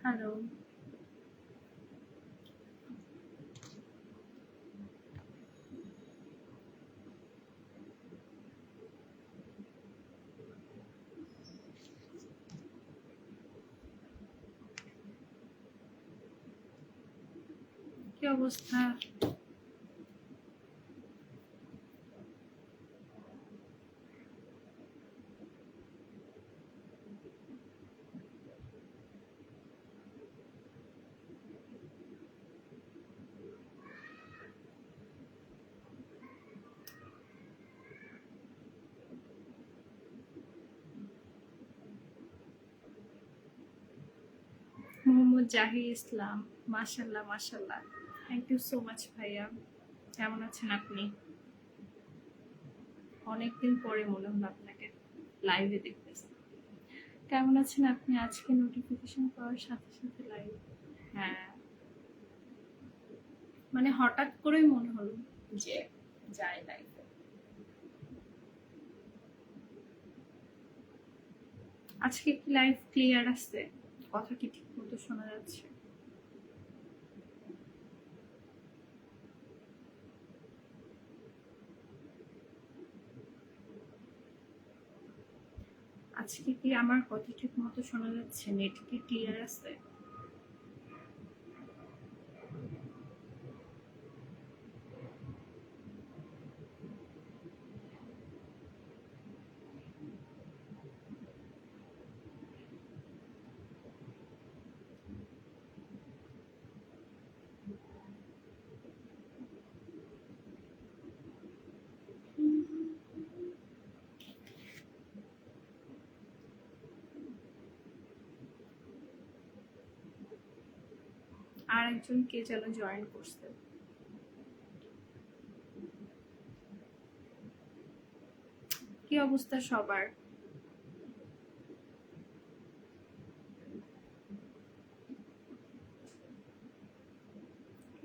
Hello, কি অবস্থা? মোহাম্মদ জাহির ইসলাম। মাশাল্লাহ মাশাল্লাহ, থ্যাংক ইউ সো মাচ ভাইয়া। কেমন আছেন আপনি? অনেকদিন পরে মনে হলো আপনাকে লাইভে দেখতেছি। কেমন আছেন আপনি? আজকে নোটিফিকেশন পাওয়ার সাথে সাথে লাইভ। হ্যাঁ, মানে হঠাৎ করেই মনে হলো যে যাই লাইভে। আজকে কি লাইভ ক্লিয়ার আছে? কথা কি ঠিক মতো শোনা যাচ্ছে? আজকে কি আমার কথা ঠিক মতো শোনা যাচ্ছে? নেট কি ক্লিয়ার আছে? আর একজন কে যেন জয়েন করছে। কি অবস্থা সবার?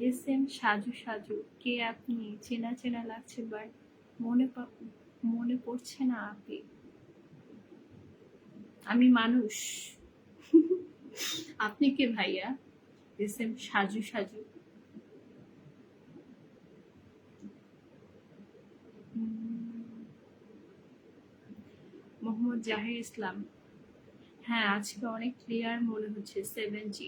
এস এম সাজু সাজু, কে আপনি? চেনা চেনা লাগছে, বাট মনে পড়ছে না আপনি। আমি মানুষ। আপনি কে ভাইয়া? S M Saju Saju. মোহাম্মদ জাহির ইসলাম। হ্যাঁ, আজকে অনেক ক্লিয়ার মনে হচ্ছে 7G।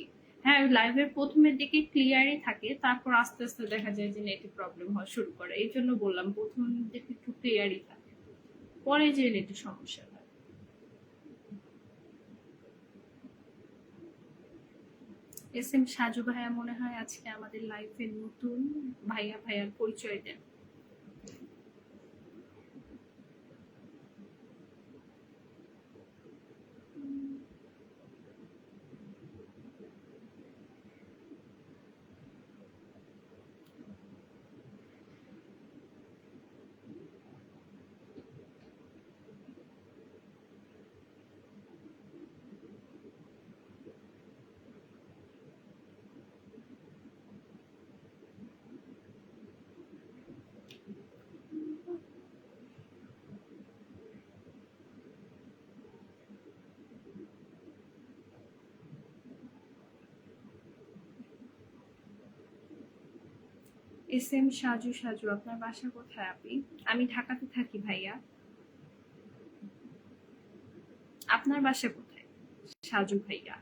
হ্যাঁ, লাইভের প্রথমের দিকে ক্লিয়ারই থাকে, তারপর আস্তে আস্তে দেখা যায় যে নেটে প্রবলেম হওয়া শুরু করে। এই জন্য বললাম প্রথম দিকে একটু ক্লিয়ারই থাকে, পরে যে নেটে সমস্যা হয়। এস এম সাজু ভাইয়া মনে হয় আজকে আমাদের লাইফে নতুন। ভাইয়া ভাইয়ার পরিচয় দেন। এস এম সাজু সাজু, আপনার বাসা কোথায় আপনি? আমি ঢাকাতে থাকি ভাইয়া। আপনার বাসা কোথায় সাজু ভাইয়া?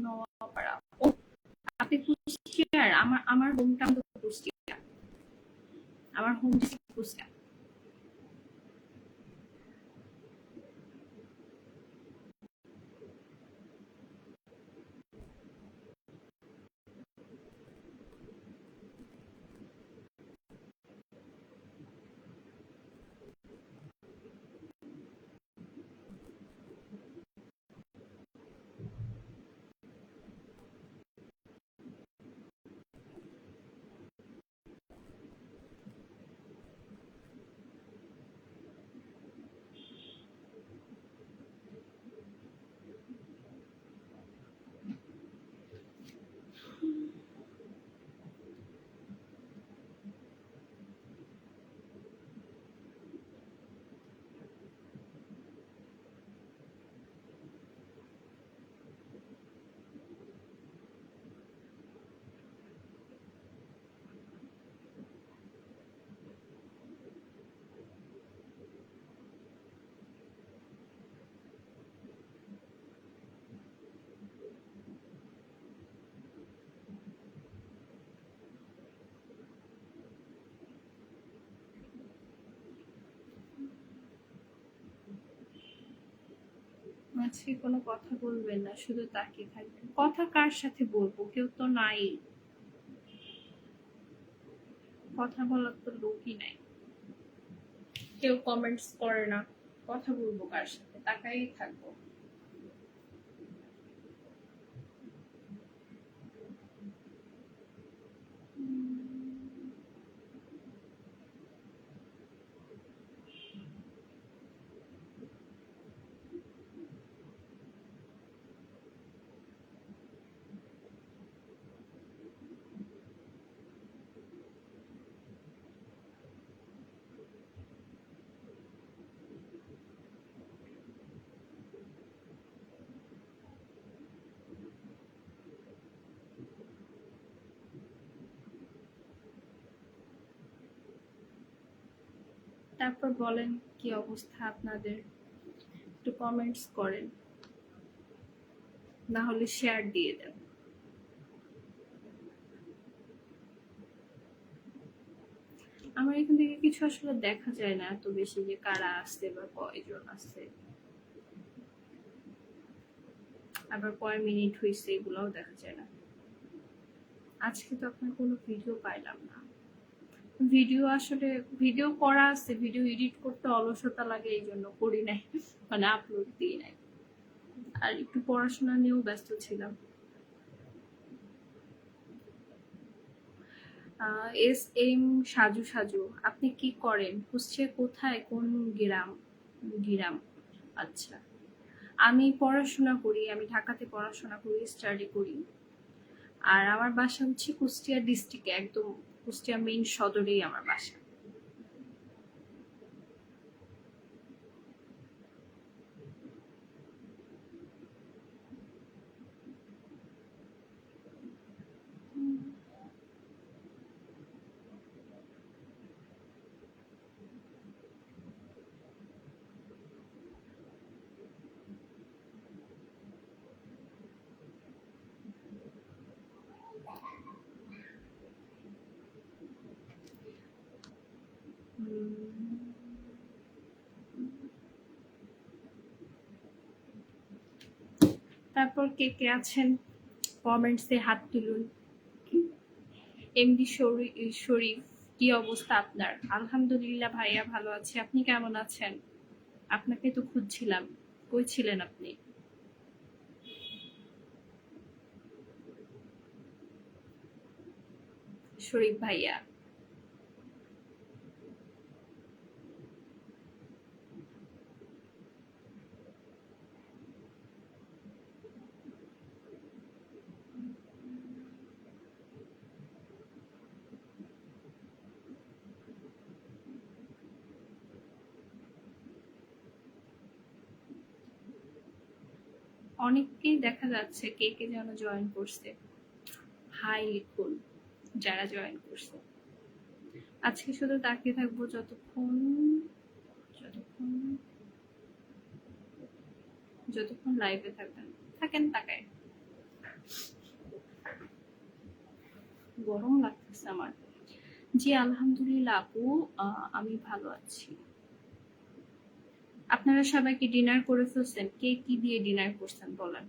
নোয়াপাড়া। ও, আপনি কুষ্টিয়ার? আমার আমার হোম টাউন তো কুষ্টিয়া। আমার হোম ডিস্ট্রিক্ট কুষ্টিয়া। আজকে কোনো কথা বলবেন না, শুধু তাকিয়ে থাকবেন। কথা কার সাথে বলবো, কেউ তো নাই, কথা বলার তো লোকই নাই, কেউ কমেন্টস করে না, কথা বলবো কার সাথে, তাকাই থাকবো। তারপর বলেন কি অবস্থা আপনাদের, একটু কমেন্টস করেন, না হলে শেয়ার দিয়ে দেন। আমার এখান থেকে কিছু আসলে দেখা যায় না এত বেশি, যে কারা আসছে বা কয়জন আসছে, আবার কয় মিনিট হয়েছে এগুলোও দেখা যায় না। আজকে তো আপনার কোনো ভিডিও পাইলাম না। ভিডিও আসলে ভিডিও করা আছে, ভিডিও এডিট করতে অলসতা লাগে, এই জন্য করি নাই, মানে আপলোড দিই নাই। আর একটু পড়াশোনা নিয়েও ব্যস্ত ছিলাম। এস এম সাজু সাজু, আপনি কি করেন? কুষ্টিয়া কোথায়, কোন গ্রাম? গ্রাম, আচ্ছা। আমি পড়াশোনা করি, আমি ঢাকাতে পড়াশোনা করি, স্টাডি করি। আর আমার বাসা হচ্ছে কুষ্টিয়া ডিস্ট্রিক্টে, একদম কুষ্টিয়া মেইন সদরেই আমার বাসা। তারপর কে কে আছেন কমেন্টসে হাত তুলুন। এমডি শরীফ, কি অবস্থা আপনার? আলহামদুলিল্লাহ ভাইয়া, ভালো আছি, আপনি কেমন আছেন? আপনাকে তো খুঁজছিলাম, কই ছিলেন আপনি? শরীফ ভাইয়া, অনেককেই দেখা যাচ্ছে, কে কে যেন জয়েন করছে। হাই লিখুন যারা জয়েন করছে। আজকে শুধু তাকিয়ে থাকবো যতক্ষণ যতক্ষণ যতক্ষণ লাইভে থাকবেন, থাকেন তাকায়। গরম লাগতেছে আমার। জি আলহামদুলিল্লাহ আপু, আমি ভালো আছি। আপনারা সবাই কি ডিনার করে ফেলছেন? কে কি দিয়ে ডিনার করছেন বলেন।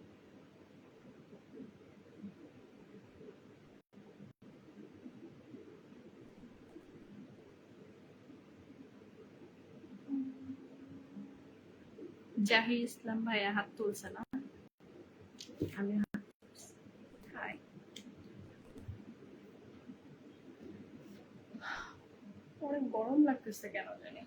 জাহির ইসলাম ভাইয়া হাত তুলছে না, আমি হাত তুলছি। হাই। অনেক গরম লাগতেছে কেন জানি।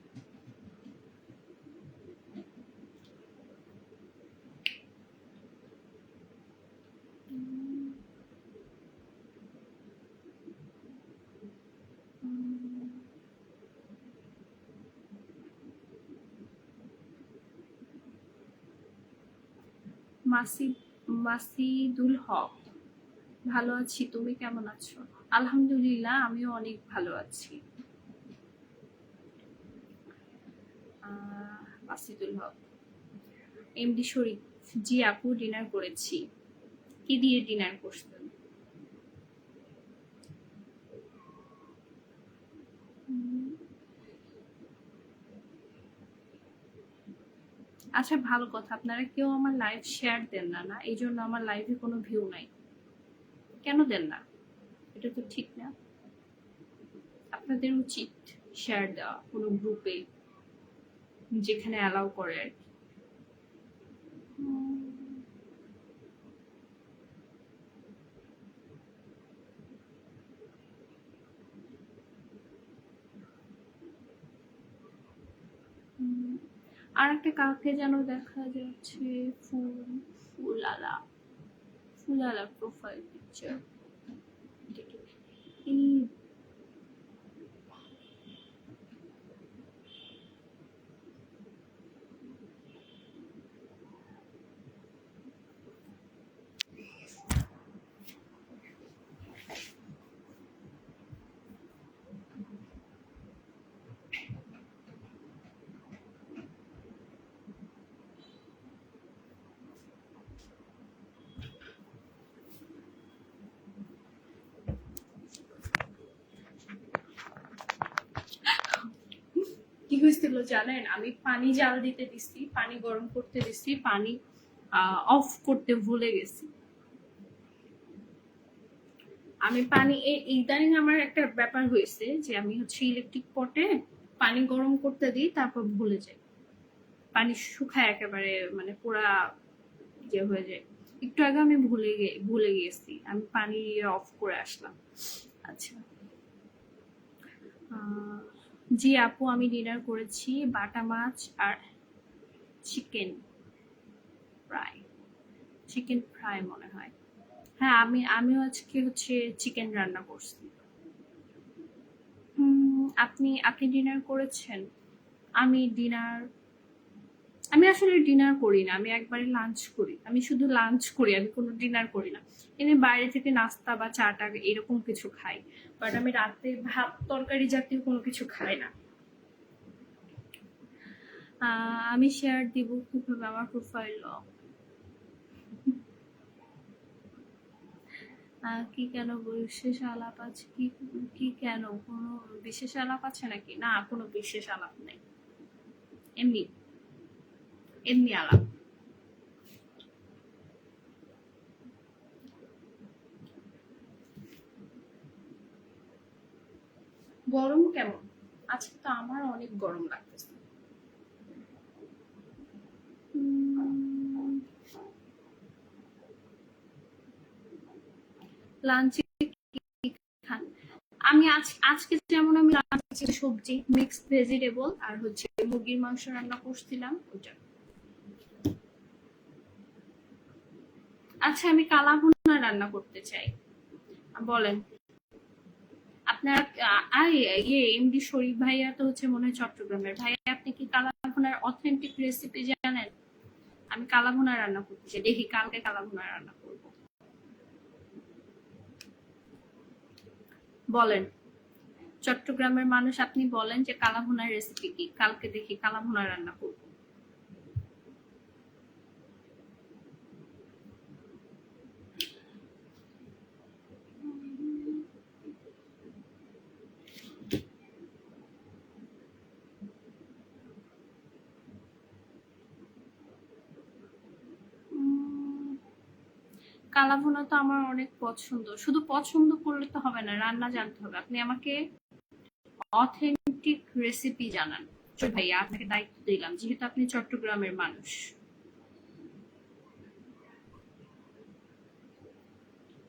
মাসিদুল হক, ভালো আছি, তুমি কেমন আছো? আলহামদুলিল্লাহ, আমিও অনেক ভালো আছি। মাসিদুল হক, এমডি শরীফ, জি আপু ডিনার করেছি। কি দিয়ে ডিনার করছেন? আচ্ছা ভালো কথা, আপনারা কেউ আমার লাইভ শেয়ার দেন না, না এই জন্য আমার লাইভে কোনো ভিউ নাই। কেন দেন না? এটা তো ঠিক না। আপনাদের উচিত শেয়ার দেওয়া কোনো গ্রুপে, যেখানে অ্যালাউ করে আর কি। আর একটা কাউকে যেন দেখা যাচ্ছে, ফুলালা, ফুলালা প্রোফাইল পিকচার। এই কি হয়েছিল জানেন, আমি পানি জাল দিতে দিছি, পানি গরম করতে দিছি, পানি অফ করতে ভুলে গেছি। আমি পানি ইদানিং আমার একটা ব্যাপার হয়েছে যে আমি হচ্ছে ইলেকট্রিক পটে পানি গরম করতে দিই, তারপর ভুলে যাই, পানি শুকায় একেবারে, মানে পুরা ইয়ে হয়ে যায়। একটু আগে আমি ভুলে গিয়েছি, আমি পানি অফ করে আসলাম। আচ্ছা, জি আপু, আমি ডিনার করেছি বাটা মাছ আর চিকেন ফ্রাই। চিকেন ফ্রাই মনে হয়। হ্যাঁ, আমিও আজকে হচ্ছে চিকেন রান্না করছি। আপনি আপনি ডিনার করেছেন? আমি ডিনার আমি আসলে ডিনার করি না, আমি একবারে লাঞ্চ করি, আমি শুধু লাঞ্চ করি, আমি কোনো ডিনার করি না। এমনি বাইরে থেকে নাস্তা বা চা টা এরকম কিছু খাই, বাট আমি রাতে ভাত তরকারি জাতীয় কোনো কিছু খাই না। আমি শেয়ার দিব কিভাবে আমার প্রোফাইল? কি কেন বিশেষ আলাপ আছে? কি কি কেন কোনো বিশেষ আলাপ আছে নাকি? না, কোনো বিশেষ আলাপ নেই, এমনি এমনি আলাপ। গরম কেমন? আজকে তো আমার অনেক গরম লাগতেছে। লাঞ্চে কি খান? আমি আজকে যেমন আমি লাঞ্চে সবজি মিক্সড ভেজিটেবল আর হচ্ছে মুরগির মাংস রান্না করছিলাম ওইটা। আচ্ছা, আমি কালা ভুনা রান্না করতে চাই, বলেন। আপনার ইয়ে এমডি শরীফ ভাইয়া তো হচ্ছে মনে হয় চট্টগ্রামের ভাইয়া, আপনি কি কালা ভুনার অথেন্টিক রেসিপি জানেন? আমি কালা ভুনা রান্না করতে চাই, দেখি কালকে কালা ভুনা রান্না করব। বলেন, চট্টগ্রামের মানুষ, আপনি বলেন যে কালা ভুনার রেসিপি কি, কালকে দেখি কালা ভুনা রান্না করব। কালা ভুনা তো আমার অনেক পছন্দ, শুধু পছন্দ করলে তো হবে না, রান্না জানতে হবে। আপনি আমাকে অথেন্টিক রেসিপি জানান। ভাইয়া, আপনাকে দায়িত্ব দিলাম, যেহেতু আপনি চট্টগ্রামের মানুষ।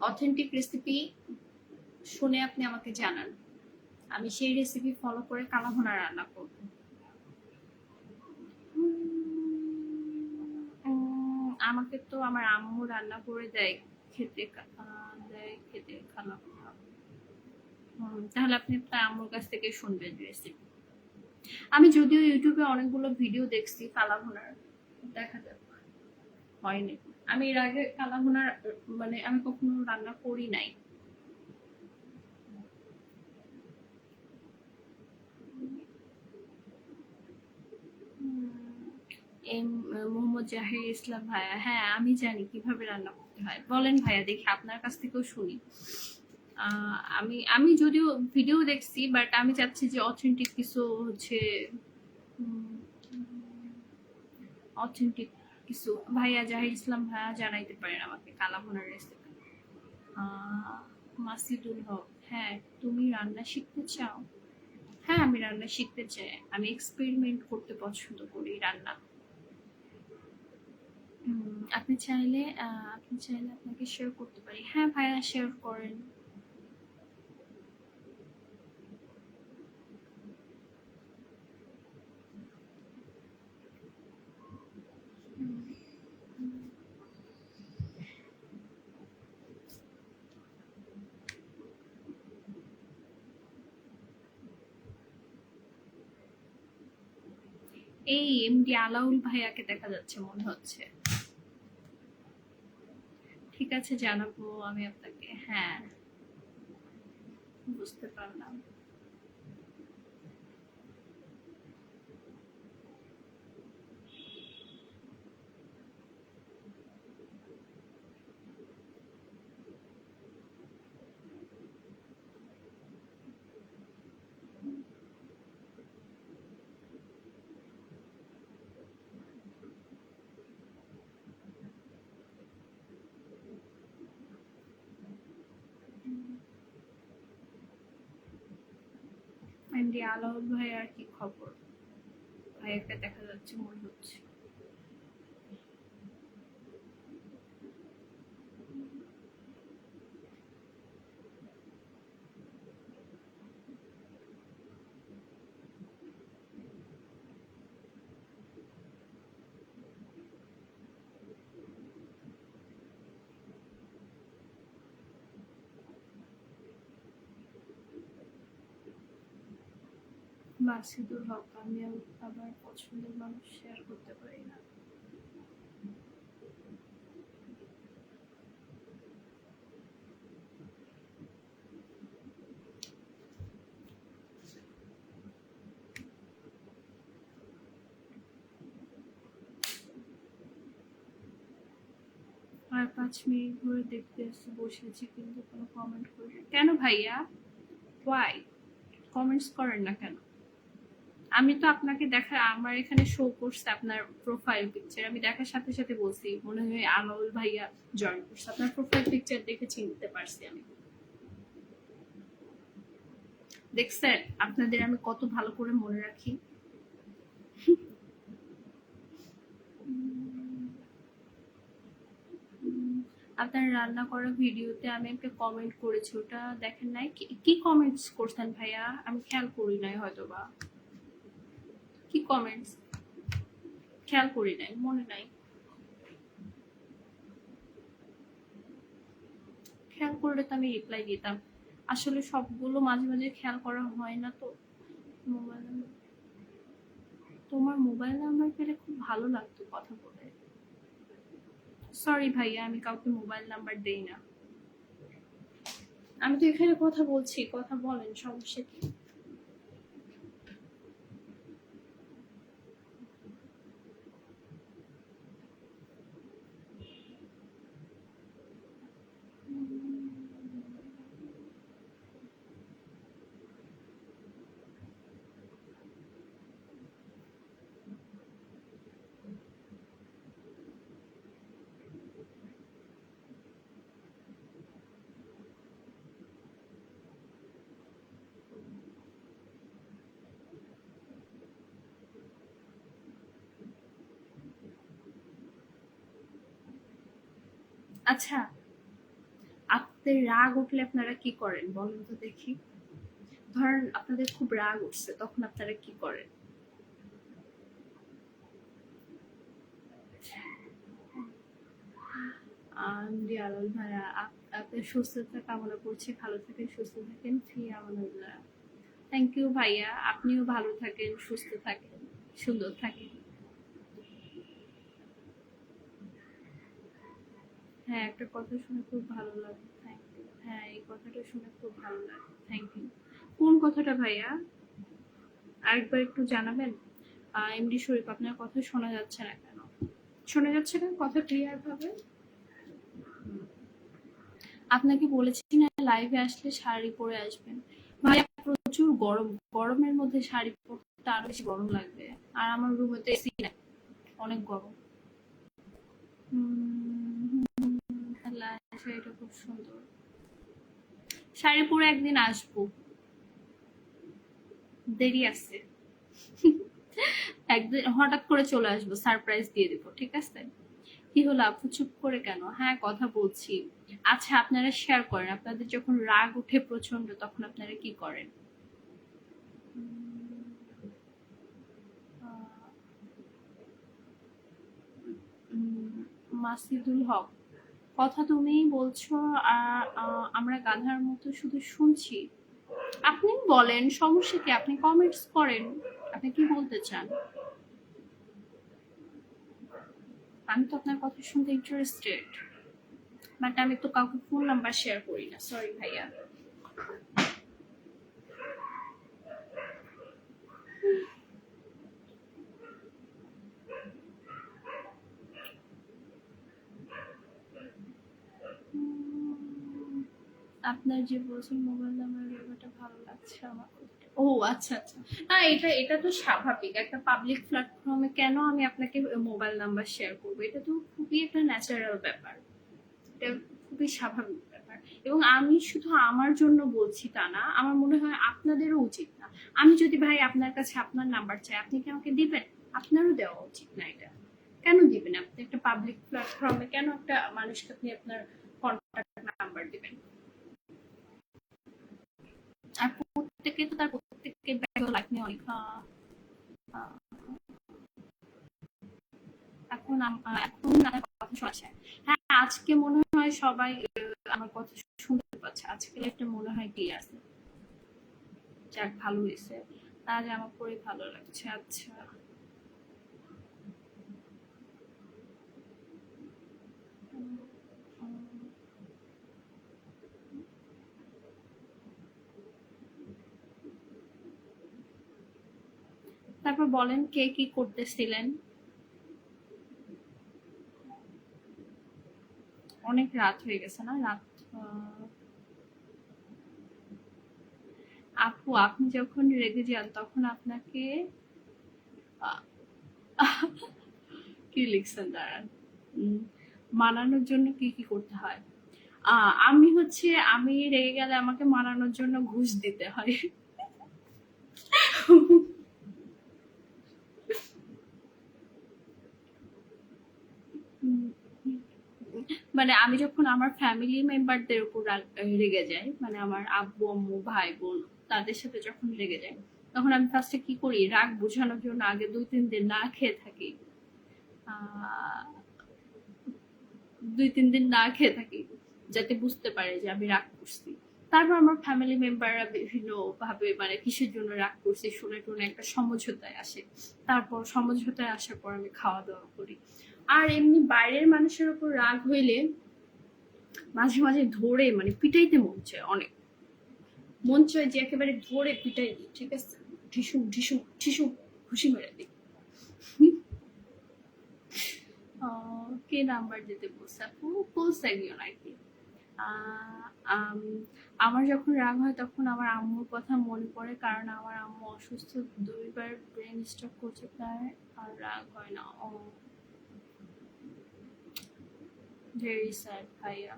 অথেন্টিক রেসিপি শুনে আপনি আমাকে জানান, আমি সেই রেসিপি ফলো করে কালা ভুনা রান্না করব। আমাকে তো আমার আম্মু রান্না করে দেয়, খেতে খেতে কালা ভুনা। তাহলে আপনি আপনার আম্মুর কাছ থেকে শুনবেন রেসিপি। আমি যদিও ইউটিউবে অনেকগুলো ভিডিও দেখছি কালা ভুনার, দেখা যাক হয়নি। আমি এর আগে কালা ভুনার মানে আমি কখনো রান্না করি নাই। মোহাম্মদ জাহির ইসলাম ভাইয়া, হ্যাঁ আমি জানি কিভাবে রান্না করতে হয়, বলেন ভাইয়া দেখি আপনার কাছ থেকেও শুনি। আমি আমি যদিও ভিডিও দেখছি, বাট আমি চাচ্ছি যে অথেন্টিক কিছু হচ্ছে অথেন্টিক কিছু ভাইয়া জাহির ইসলাম ভাইয়া জানাইতে পারেন আমাকে কালাভুনার রেসিপি। মাসিদুল হক, হ্যাঁ তুমি রান্না শিখতে চাও? হ্যাঁ আমি রান্না শিখতে চাই, আমি এক্সপেরিমেন্ট করতে পছন্দ করি রান্না। আপনি চাইলে আপনাকে শেয়ার করতে পারি। হ্যাঁ ভাইয়া শেয়ার করেন। এই এমডি আলাউল ভাইয়াকে দেখা যাচ্ছে মনে হচ্ছে। ঠিক আছে জানাবো আমি আপনাকে। হ্যাঁ বুঝতে পারলাম। এমডি আলাউল ভাইয়ার কি খবর? ভাইয়াকে দেখা যাচ্ছে মনে হচ্ছে। মাসিদুল হক, আমি আবার পছন্দের মানুষ শেয়ার করতে পারি না। আর 5 মিনিট ধরে দেখতে এসে বসেছি কিন্তু কোনো কমেন্ট করি না। কেন ভাইয়া? ওয়াই কমেন্টস করেন না কেন? আমি তো আপনাকে দেখা, আমার এখানে শো করছে আপনার প্রোফাইল পিকচার, আমি দেখার সাথে সাথে বলছি মনে হয় আলাউল ভাইয়া জয়েন করছে। আপনার প্রোফাইল পিকচার দেখে চিনতে পারছি আমি। দেখছেন আপনাদের আমি কত ভালো করে মনে রাখি। আপনার রান্না করা ভিডিওতে আমি একটা কমেন্ট করেছি, ওটা দেখেন নাই? কি কমেন্টস করছেন ভাইয়া? আমি খেয়াল করি নাই হয়তো বা। কি কমেন্টস? খেয়াল করি নাই, মনে নাই। খেয়াল করলে তো আমি রিপ্লাই দিতাম। আসলে সবগুলো মাঝে মাঝে খেয়াল করা হয় না তো। মোবাইল নাম্বার, তোমার মোবাইল নাম্বার পেলে খুব ভালো লাগতো কথা বলে। সরি ভাইয়া, আমি কাউকে মোবাইল নাম্বার দেই না। আমি তো এখানে কথা বলছি, কথা বলেন, সমস্যা কি? আচ্ছা, আপনাদের রাগ উঠলে আপনারা কি করেন বলেন তো দেখি? ধরেন আপনাদের খুব রাগ উঠছে, তখন আপনারা কি করেন? আলাল ভাইয়া, আপনার সুস্থতা কামনা করছি, ভালো থাকেন, সুস্থ থাকেন, ফি আমানুল্লাহ। থ্যাংক ইউ ভাইয়া, আপনিও ভালো থাকেন, সুস্থ থাকেন, সুন্দর থাকেন। হ্যাঁ একটা কথা শুনে খুব ভালো লাগে, থ্যাংক ইউ। হ্যাঁ এই কথাটা শুনে খুব ভালো লাগে, থ্যাংক ইউ। কোন কথাটা ভাইয়া? আরেকবার একটু জানাবেন। এমডি শরীফ, আপনার কথা শোনা যাচ্ছে না কেন? শোনা যাচ্ছে না কথা ক্লিয়ার ভাবে? আপনাকে বলেছি না লাইভে আসলে শাড়ি পরে আসবেন। ভাইয়া প্রচুর গরম, গরমের মধ্যে শাড়ি পরতে আরো বেশি গরম লাগবে। আর আমার রুমে তো এসি নাই, অনেক গরম। শাড়িটা খুব সুন্দর। শাড়ি পরে একদিন আসবো, দেরি আছে। একদিন হঠাৎ করে চলে আসবো, সারপ্রাইজ দিয়ে দিব, ঠিক আছে? কি হলো আপু, চুপ করে কেন? হ্যাঁ, কথা বলছি। আচ্ছা, আপনারা শেয়ার করেন, আপনাদের যখন রাগ উঠে প্রচন্ড তখন আপনারা কি করেন? মাসিদুল হক, কথা তুমিই বলছো আর আমরা গাধার মতো শুধু শুনছি। আপনি বলেন, সমস্যা কি? আপনি কমেন্টস করেন, আপনি কি বলতে চান? আমি তো আপনার কথা শুনতে ইন্টারেস্টেড, বাট আমি তো কাউকে ফোন নাম্বার শেয়ার করি না, সরি ভাইয়া। আপনার যে বলছেন মোবাইল নাম্বার ব্যাপারটা ভালো লাগছে আমার। ও আচ্ছা আচ্ছা, না এটা এটা তো স্বাভাবিক, একটা পাবলিক প্ল্যাটফর্মে কেন আমি আপনাকে মোবাইল নাম্বার শেয়ার করবো? এটা তো খুবই একটা ন্যাচারাল ব্যাপার, এটা খুবই স্বাভাবিক ব্যাপার। এবং আমি শুধু আমার জন্য বলছি তা না, আমার মনে হয় আপনাদেরও উচিত না। আমি যদি ভাই আপনার কাছে আপনার নাম্বার চাই, আপনি কি আমাকে দিবেন? আপনারও দেওয়া উচিত না এটা। কেন দিবেন? আপনি একটা পাবলিক প্ল্যাটফর্মে কেন একটা মানুষকে আপনি আপনার কন্ট্যাক্ট নাম্বার দিবেন? আর প্রত্যেকে তো তার প্রত্যেকের লাইফ নিয়ে অনেক এখন এখন আমার কথা শোনাচ্ছে। হ্যাঁ, আজকে মনে হয় সবাই আমার কথা শুনতে পাচ্ছে, আজকে একটা মনে হয় ক্লিয়ার আছে। যাক, ভালো হয়েছে, তাহলে আমার পরে ভালো লাগছে। আচ্ছা, তারপর বলেন কে কি করতেছিলেন? অনেক রাত হয়ে গেছে না? রাত আপু, আপনি যখন রেগে যান তখন আপনাকে কি লিখছেন দাঁড়ান, মানানোর জন্য কি কি করতে হয়? আমি হচ্ছে, আমি রেগে গেলে আমাকে মানানোর জন্য ঘুষ দিতে হয়। মানে আমি যখন আমার ফ্যামিলি মেম্বারদের উপর রেগে যাই, মানে আমার আব্বু আম্মু ভাই বোন, তাদের সাথে যখন রেগে যাই, তখন আমি ফার্স্টে কি করি, রাগ বোঝানোর জন্য আগে 2-3 দিন না খেয়ে থাকি। আহ 2-3 দিন না খেয়ে থাকি, যাতে বুঝতে পারে যে আমি রাগ করছি। তারপর আমার ফ্যামিলি মেম্বাররা বিভিন্ন ভাবে মানে কিসের জন্য রাগ করছি শুনে টুনে একটা সমঝোতায় আসে। তারপর সমঝোতায় আসার পর আমি খাওয়া দাওয়া করি। আর এমনি বাইরের মানুষের উপর রাগ হইলে মাঝে মাঝে ধরে মানে পিটাইতে মন চায়, অনেক মন চায় যে একেবারে ধরে পিটাই দিই, ঠিক আছে? ঢিসুম ঢিসুম ঢিসুম খুশি মেরে দিই। কে নাম্বার দিতে বলছে আপু? বলছে একজন আর কি। আমার যখন রাগ হয় তখন আমার আম্মুর কথা মনে পড়ে, কারণ আমার আম্মু অসুস্থ, 2বার ব্রেন স্ট্রোক করছে প্রায়, আর রাগ হয় না। ও, ভেরি স্যাড ভাইয়া।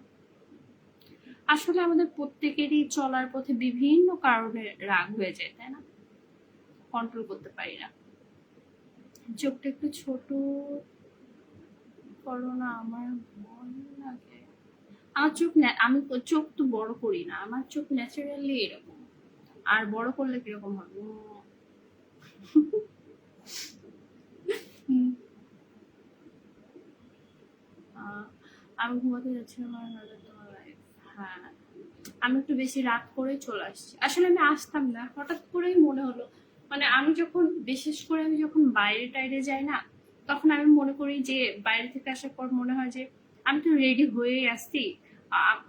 আসলে আমাদের প্রত্যেকেরই চলার পথে বিভিন্ন কারণে রাগ হয়ে যায়, তাই না? কন্ট্রোল করতে পারি না। চোখটা একটু ছোট করো না, আমার ভয় লাগে। আমার চোখ আমি চোখ তো বড় করি না, আমার চোখ ন্যাচারালি এরকম। আর বড় করলে কিরকম হবে? আমি ঘুমাতে যাচ্ছিলাম আর হঠাৎ তোমার লাইফ। হ্যাঁ, আমি একটু বেশি রাত করে চলে আসছি, আসলে আমি আসতাম না, হঠাৎ করেই মনে হলো। মানে আমি যখন, বিশেষ করে আমি যখন বাইরে টাইরে যাই না, তখন আমি মনে করি যে বাইরে থেকে আসার পর মনে হয় যে আমি তো রেডি হয়ে আসছি।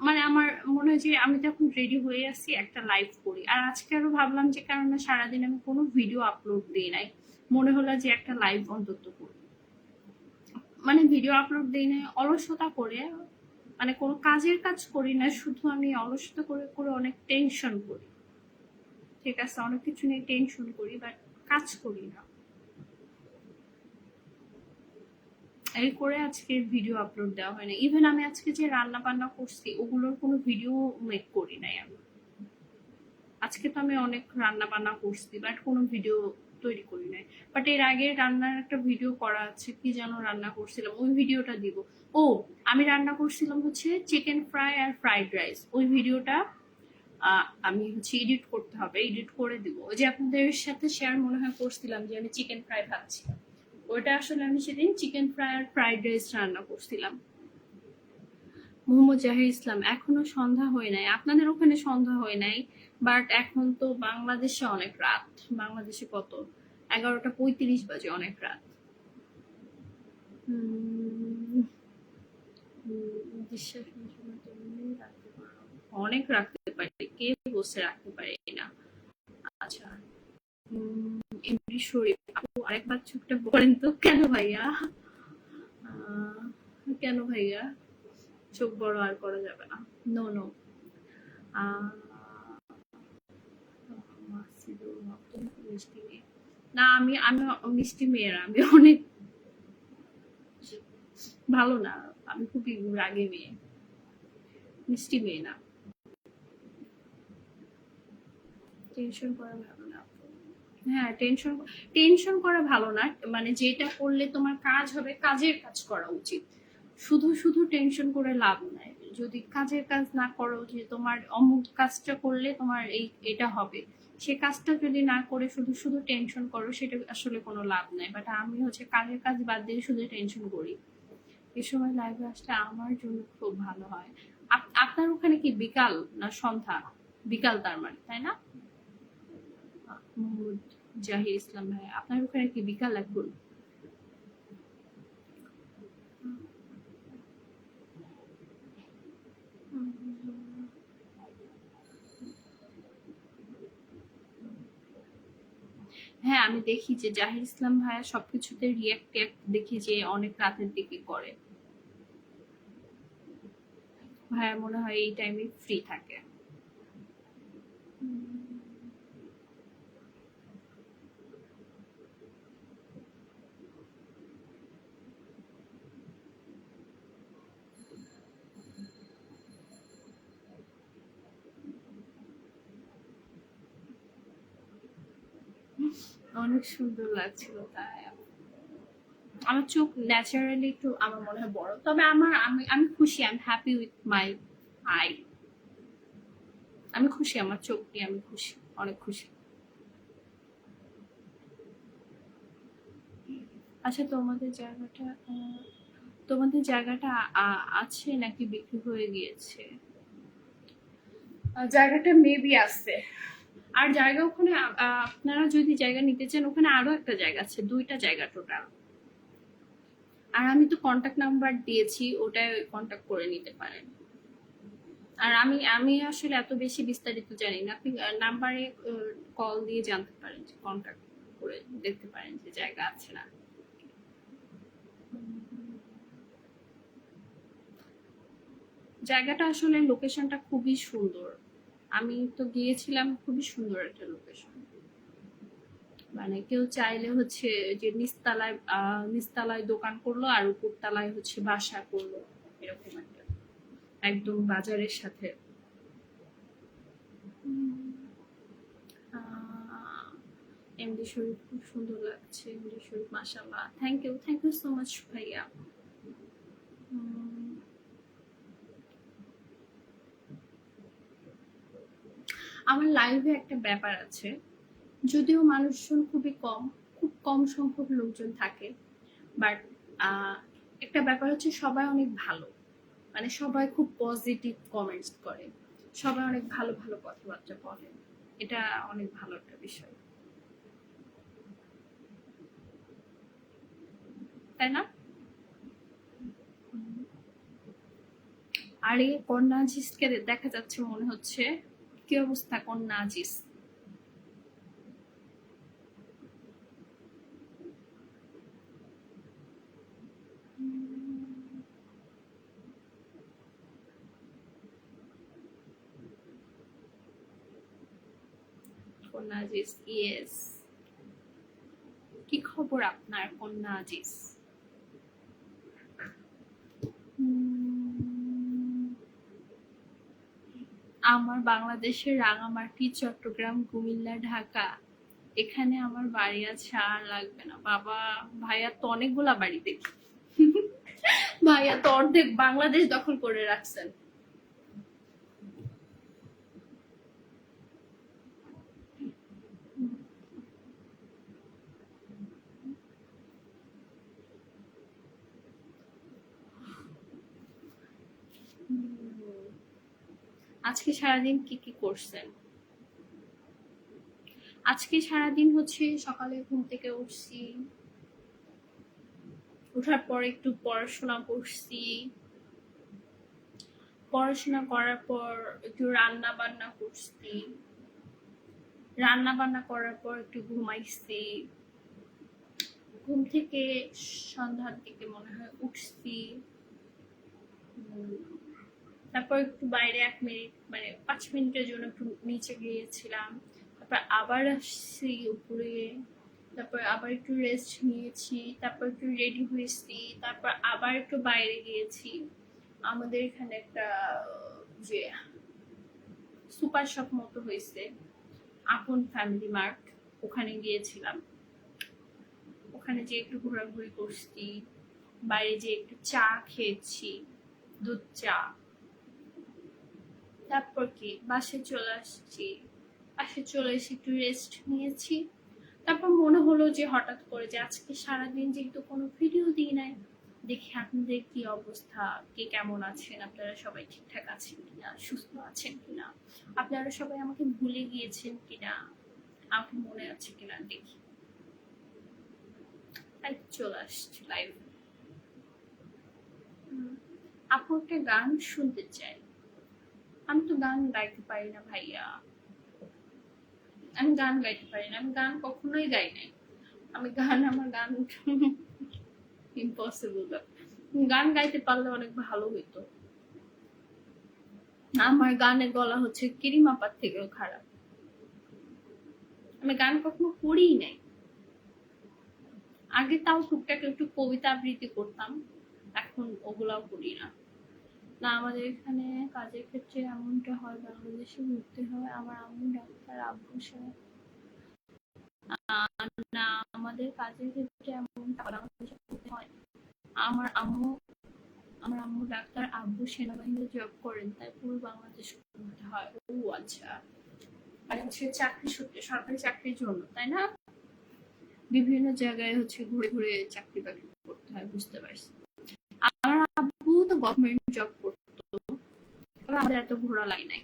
মানে আমার মনে হয় যে আমি তখন রেডি হয়ে আসছি, একটা লাইভ করি। আর আজকে আরো ভাবলাম যে কারণ সারাদিন আমি কোনো ভিডিও আপলোড দিই নাই, মনে হলো যে একটা লাইভ অন্তত করি। মানে ভিডিও আপলোড দিই না, অলসতা করে, মানে কোনো কাজের কাজ করি না, শুধু আমি অলসতা করে করে অনেক টেনশন করি, ঠিক আছে? অনেক কিছু নিয়ে টেনশন করি, বাট কাজ করি না। এই করে আজকে ভিডিও আপলোড দেওয়া হয় না। ইভেন আমি আজকে যে রান্না বান্না করছি ওগুলোর কোনো ভিডিও মেক করি নাই আমি। আজকে তো আমি অনেক রান্না বান্না করছি বাট কোনো ভিডিও তৈরি করি নাই। বাট এর আগে রান্নার একটা ভিডিও করা আছে, কি যেন রান্না করছিলাম, ওই ভিডিওটা দিব। ও, আমি রান্না করছিলাম হচ্ছে চিকেন ফ্রাই আর ফ্রাইড রাইস, ওই ভিডিওটা আমি হচ্ছে এডিট করতে হবে, এডিট করে দিব। ওই যে আপনাদের সাথে শেয়ার মনে হয় করছিলাম যে আমি চিকেন ফ্রাই খাচ্ছি, ওইটা আসলে আমি সেদিন চিকেন ফ্রাই আর ফ্রাইড রাইস রান্না করছিলাম। মোহাম্মদ জাহির ইসলাম, এখনো সন্ধ্যা হয় নাই, আপনাদের ওখানে সন্ধ্যা হয় নাই, বাট এখন তো বাংলাদেশে অনেক রাত। বাংলাদেশে কত, 11টা 35 বাজে, অনেক রাত। বিশ্বাস রাখতে পারো, অনেক রাখতে পারি, কে বসে রাখতে পারি না। আচ্ছা, এমডি শরীফ আপু আরেকবার চুপটা বলেন তো, কেন ভাইয়া? কেন ভাইয়া? চোখ বড় আর করা যাবে না। নো নো, মিষ্টি মেয়ে না, আমি আমি মিষ্টি মেয়েরা, আমি অনেক ভালো না, আমি খুবই রাগী মেয়ে, মিষ্টি মেয়ে না। টেনশন করা ভালো না। হ্যাঁ, টেনশন টেনশন করা ভালো না, মানে যেটা করলে তোমার কাজ হবে কাজের কাজ করা উচিত। শুধু শুধু টেনশন করে লাভ নাই। যদি কাজের কাজ না করো, যে তোমার অমুক কাজটা করলে তোমার এটা হবে, সে কাজটা যদি না করে শুধু শুধু টেনশন করো, সেটা আসলে কোনো লাভ নাই। বাট আমি হচ্ছে কাজের কাজ বাদ দিয়ে শুধু টেনশন করি। এই সময় লাইভে আসলে আমার জন্য খুব ভালো হয়। আপনার ওখানে কি বিকাল না সন্ধ্যা? বিকাল তার মানে, তাই না? মোহাম্মদ জাহির ইসলাম ভাই, আপনার ওখানে কি বিকাল এখন? হ্যাঁ, আমি দেখি যে জাহির ইসলাম ভাইয়া সবকিছুতে রিয়াক্ট টিয়াক্ট দেখি যে অনেক রাতের দিকে করে। ভাইয়া মনে হয় এই টাইমে ফ্রি থাকে। অনেক সুন্দর লাগছিল তাই। আমার চোখ ন্যাচারালি একটু আমার মনে হয় বড়, তবে আমি আমি খুশি, I am happy with my I. আমি খুশি, আমার চোখ নিয়ে আমি খুশি, অনেক খুশি। আচ্ছা, তোমাদের জায়গাটা আছে নাকি বিক্রি হয়ে গিয়েছে? জায়গাটা মেবি আছে। আর জায়গা ওখানে আপনারা যদি জায়গা নিতে চান, ওখানে আরো একটা জায়গা আছে, দুইটা জায়গা টোটাল। আর আমি তো কন্টাক্ট নাম্বার দিয়েছি, ওটাই কন্টাক্ট করে নিতে পারেন। আর আমি আমি আসলে এত বেশি বিস্তারিত জানি না, আপনি নাম্বারে কল দিয়ে জানতে পারেন, যে কন্টাক্ট করে দেখতে পারেন যে জায়গা আছে না। জায়গাটা আসলে লোকেশনটা খুবই সুন্দর, আমি তো গিয়েছিলাম, খুবই সুন্দর একটা লোকেশন। মানে কেউ চাইলে হচ্ছে যে নিচতলায় দোকান করলো আর উপরতলায় হচ্ছে বাসা করলো, এরকম একটা, একদম বাজারের সাথে। এমডি শরীফ খুব সুন্দর লাগছে, এমডি শরীফ মাশাআল্লাহ, থ্যাংক ইউ সো মাচ ভাইয়া। আমার লাইভে একটা ব্যাপার আছে, যদিও মানুষজন খুব কম সংখ্যক লোকজন থাকে, বাট একটা ব্যাপার হচ্ছে সবাই অনেক ভালো, মানে সবাই খুব পজিটিভ কমেন্টস করে, সবাই অনেক ভালো ভালো কথাবার্তা বলে, এটা অনেক ভালো একটা বিষয়, তাই না? আর এই কন্যা আজিজকে দেখা যাচ্ছে মনে হচ্ছে, কি অবস্থা কন্যা আজিজ? কন্যা আজিজ, ইয়েস। কি খবর আপনার কন্যা আজিজ? আমার বাংলাদেশের রাঙামাটি, চট্টগ্রাম, কুমিল্লা, ঢাকা, এখানে আমার বাড়ি আছে, আর লাগবে না বাবা। ভাইয়া তো অনেকগুলা বাড়ি দেখি। ভাইয়া তো অর্ধেক বাংলাদেশ দখল করে রাখছেন। আজকে সারাদিন কি কি করছেন? আজকে সারাদিন হচ্ছে সকালে ঘুম থেকে উঠছি, ওঠার পর একটু পড়াশোনা করছি, পড়াশোনা করার পর একটু রান্না বান্না করছি, রান্না বান্না করার পর একটু ঘুমাইছি, ঘুম থেকে সন্ধ্যার দিকে মনে হয় উঠছি, তারপর একটু বাইরে 1 মিনিট মানে 5 মিনিটের জন্য একটু নিচে গিয়েছিলাম, তারপর আবার আসছি উপরে, তারপর আবার একটু রেস্ট নিয়েছি, তারপর একটু রেডি হয়েছি, তারপর আবার একটু বাইরে গিয়েছি। আমাদের এখানে একটা যে সুপার শপ মতো হয়েছে, আপন ফ্যামিলি মার্ট, ওখানে গিয়েছিলাম। ওখানে যে একটু ঘোরাঘুরি করছি, বাইরে যে একটু চা খেয়েছি, দুধ চা। তারপর কি বাসায় চলে আসছি, বাসায় চলে এসে একটু রেস্ট নিয়েছি। তারপর মনে হলো যে হঠাৎ করে যে আজকে সারাদিন যেহেতু কোনো ভিডিও দিই নাই, দেখি আপনাদের কি অবস্থা, কে কেমন আছেন, আপনারা সবাই ঠিকঠাক আছেন কিনা, সুস্থ আছেন কিনা, আপনারা সবাই আমাকে ভুলে গিয়েছেন কিনা, আমাকে মনে আছে কিনা দেখি, তাই চলে আসছি লাইভ। আপু একটা গান শুনতে চাই। আমি তো গান গাইতে পারি না ভাইয়া, আমি গান গাইতে পারি না, আমি গান কখনোই গাই নাই। আমি গান, আমার গান ইম্পসিবল। গান গাইতে পারলে অনেক ভালো হইতো। আমার গানের গলা হচ্ছে কিরিমাপার থেকেও খারাপ। আমি গান কখনো করিই নাই। আগে তাও টুকটাক একটু কবিতা আবৃত্তি করতাম, এখন ওগুলাও করি না। না, আমাদের এখানে কাজের ক্ষেত্রে এমনটা হয়, বাংলাদেশে ঘুরতে হয়। আমার আম্মু ডাক্তার, আব্বু না, আমাদের কাজের ক্ষেত্রে এমনটা বাংলাদেশে ঘুরতে হয়। আমার আম্মু ডাক্তার, আব্বু সেনাবাহিনীতে জব করেন, তাই পুরো বাংলাদেশ ঘুরতে হয়। ও আচ্ছা, মানে হচ্ছে চাকরি সূত্রে, সরকারি চাকরির জন্য, তাই না? বিভিন্ন জায়গায় হচ্ছে ঘুরে ঘুরে চাকরি বাকরি করতে হয়, বুঝতে পারছি। আমার আব্বু তো গভর্নমেন্ট জব করতো, তবে আমাদের এত ঘোরা লাগে নাই।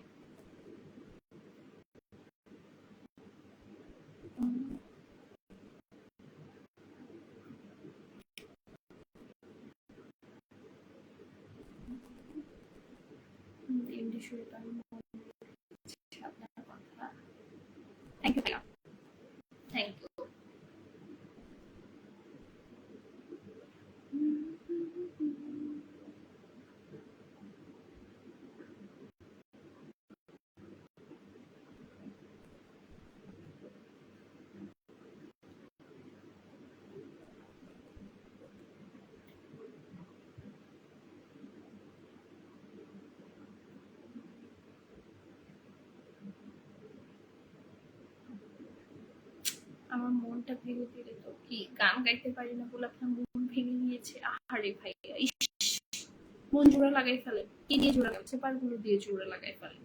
এমডি শুরুতে আমি আপনার কথা। থ্যাংক ইউ ভাইয়া, থ্যাংক ইউ। আমার মনটা ভেঙে দিলে তো কি, গান গাইতে পারি না বলে আপনার মন ভেঙে গিয়েছে? আহারে ভাইয়া, ইস, মন জোড়া লাগাই ফেলে। কি দিয়ে জোড়া লাগাচ্ছে? পারগুলো দিয়ে জোড়া লাগাই ফেলে।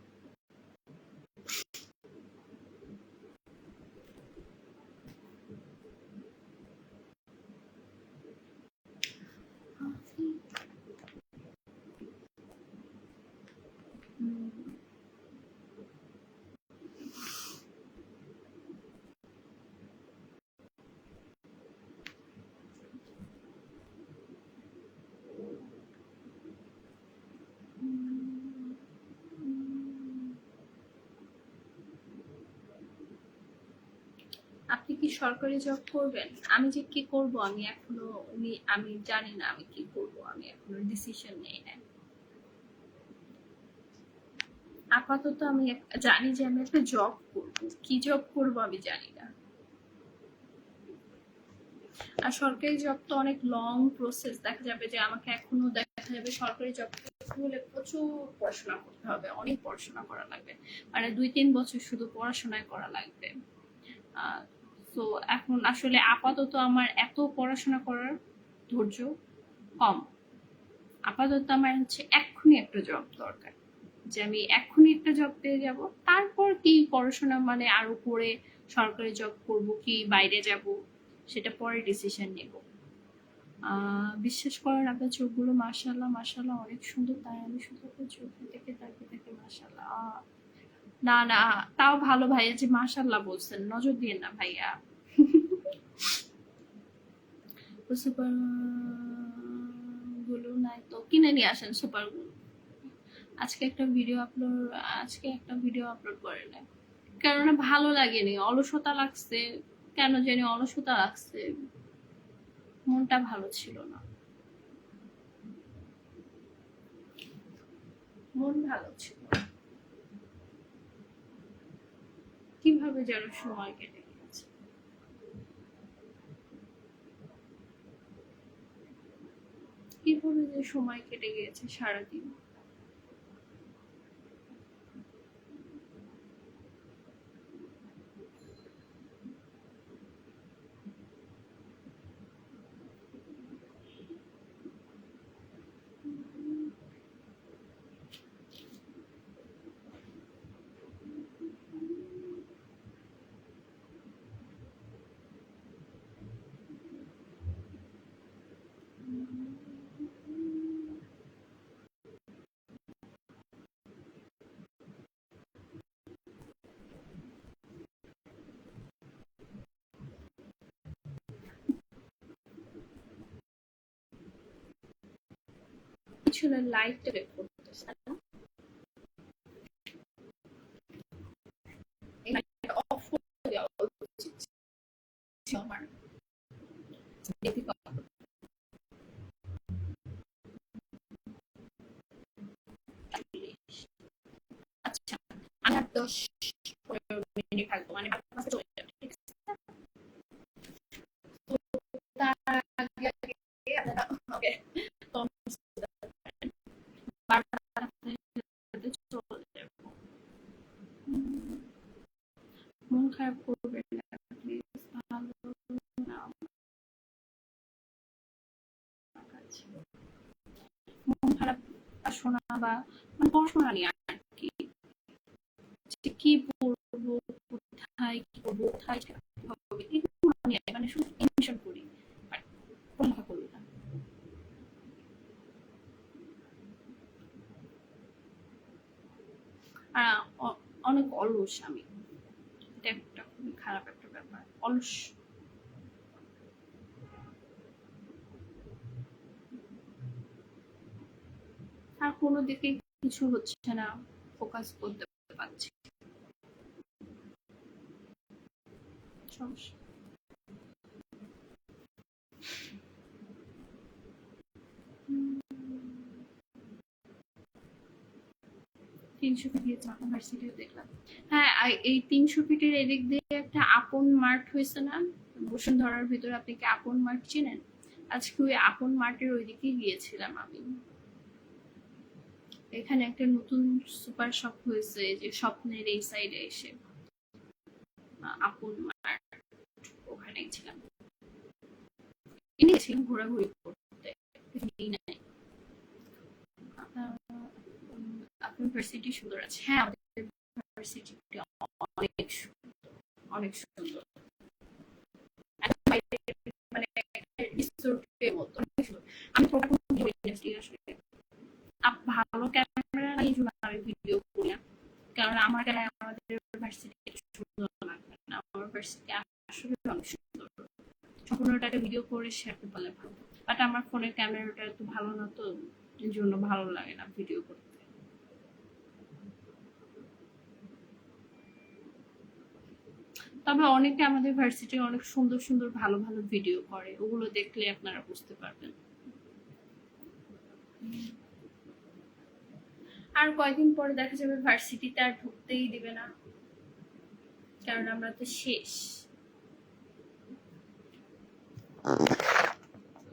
আপনি কি সরকারি জব করবেন? আমি যে কি করব, আমি এখনো আমি জানি না আমি কি করব, আমি এখনো ডিসিশন নেই না। আপাতত আমি জানি যে আমি একটা জব করব, কি জব করব আমি জানি না। আর সরকারি জব তো অনেক লং প্রসেস, দেখা যাবে যে আমাকে এখনো দেখা যাবে সরকারি জব হলে প্রচুর পড়াশোনা করতে হবে, অনেক পড়াশোনা করা লাগবে, মানে 2-3 বছর শুধু পড়াশোনায় করা লাগবে। তো এখন আসলে আপাতত আমার এত পড়াশোনা করার ধৈর্য কম। আপাতত আমার হচ্ছে এক্ষুনি একটা জব দরকার, যে আমি এক্ষুনি একটা জব পেয়ে যাব, তারপর কি পড়াশোনা মানে আরো করে সরকারি জব করব কি বাইরে যাব সেটা পরে ডিসিশন নেব। বিশ্বাস করেন আপনার চোখগুলো মাশাআল্লাহ মাশাআল্লাহ অনেক সুন্দর, তাই আমি শুধু আপনার চোখ থেকে তাকিয়ে থাকি মাশাআল্লাহ। না না, তাও ভালো ভাইয়া যে মাশাআল্লাহ বলছেন, নজর দিয়ে না ভাইয়া। সুপার গুলো নাই তো কিনে নিয়ে আসেন সুপার গুলো। আজকে একটা ভিডিও আপলোড করে না, কেননা ভালো লাগেনি, অলসতা লাগছে, কেন জানি অলসতা লাগছে, মনটা ভালো ছিল না, মন ভালো ছিল না। কিভাবে যেন সময় কেটে গেছে। কিভাবে যে সময় কেটে গিয়েছে সারাদিন। পিছনে লাইটটা বের করতেছে না, এই লাইটটা অফ করে দেওয়া উচিত ছিল আমার। আচ্ছা, আমি আর 10-15 মিনিট থাকবো, মানে 5 চলে যাবে, ঠিক আছে? তো তার আগে আগে আপনারা ওকে চলে যাবো। মন খারাপ করবেন না প্লিজ, ভালো না আমার কাছে। মন খারাপ শোনা বা মানে পড়াশোনা নিয়ে আর কি, যে কি পড়বো, কোথায় কি করবো, কোথায় হবে, এগুলো নিয়ে মানে শুধু টেনশন করি, বাট পড়ালেখা করি না। আর অনেক অলস আমি, এটা একটা খুবই খারাপ একটা ব্যাপার, অলস। আর কোনো দিকে কিছু হচ্ছে না, ফোকাস করতে পারছি না। সমস্যা। 300 ফিট গিয়েছে ইউনিভার্সিটিও দেখলাম। হ্যাঁ, এই 300 ফিটের এদিক দিয়ে একটা আপন মার্ট হয়েছে না বসুন্ধরার ভিতরে, আপনি কি আপন মার্ট চেনেন? আজকে ওই আপন মার্টের ওইদিকে গিয়েছিলাম আমি। এখানে একটা নতুন সুপার শপ হয়েছে যে স্বপ্নের এই সাইডে এসে, আপন মার্ট, ওখানে ছিলাম, গেছিলাম ঘোরাঘুরি করতে, নাই। আপনার ইউনিভার্সিটি সুন্দর আছে, হ্যাঁ আমাদের ইউনিভার্সিটি অনেক সুন্দর, অনেক সুন্দর, মানে রিসোর্টের মতো অনেক সুন্দর। আমি আসলে ভালো ক্যামেরা এই জন্য আমি ভিডিও করি না, কারণ আমার ক্যামেরা আমাদের ইউনিভার্সিটি সুন্দর লাগবে না, আমার ইউনিভার্সিটি আসলে অনেক সুন্দর, সম্পূর্ণটাকে ভিডিও করে শেয়ার করতে ভালো, বাট আমার ফোনের ক্যামেরাটা এত ভালো না, তো এই জন্য ভালো লাগে না ভিডিও করতে। তবে অনেকে আমাদের ভার্সিটি অনেক সুন্দর সুন্দর ভালো ভালো ভিডিও করে, ওগুলো দেখলে আপনারা বুঝতে পারবেন। আর কয়েকদিন পরে দেখা যাবে ভার্সিটিতে আর ঢুকতেই দিবে না, কারণ আমরা তো শেষ।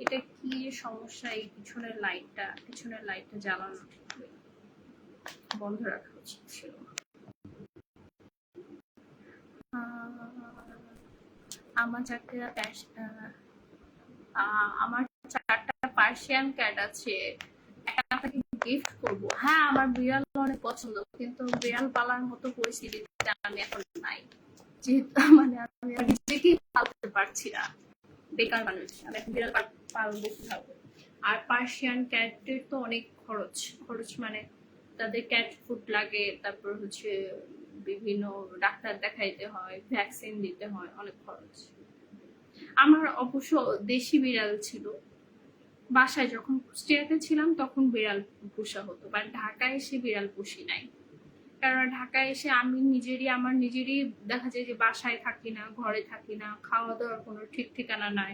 এটা কি সমস্যা, এই পিছনের লাইটটা জ্বালানো বন্ধ রাখা উচিত ছিল। আমার আমার 4টা পার্সিয়ান ক্যাট আছে, একটা গিফট করব। হ্যাঁ, আমার বিড়াল অনেক পছন্দ, কিন্তু বিড়াল পালার মতো পরিস্থিতিতে আমি এখন নাই, যেহেতু মানে আমি নিজেকেই পালতে পারছি না, বেকার মানুষ, আমি এখন বিড়াল পালবো কিভাবে। আর পার্সিয়ান ক্যাটের তো অনেক খরচ মানে তাদের ক্যাট ফুড লাগে, তারপর হচ্ছে বিভিন্ন ডাক্তার দেখাইতে হয়, ভ্যাকসিন দিতে হয়, অনেক খরচ। আমার অবশ্য দেশি বিড়াল ছিল, বাসায় যখন কুষ্টিয়াতে ছিলাম তখন বিড়াল পোষা হতো, বাট ঢাকায় এসে বিড়াল পুষি নাই। কারণ ঢাকায় এসে আমার নিজেরই দেখা যায় যে বাসায় থাকি না, ঘরে থাকি না, খাওয়া দাওয়ার কোনো ঠিক ঠিকানা নাই।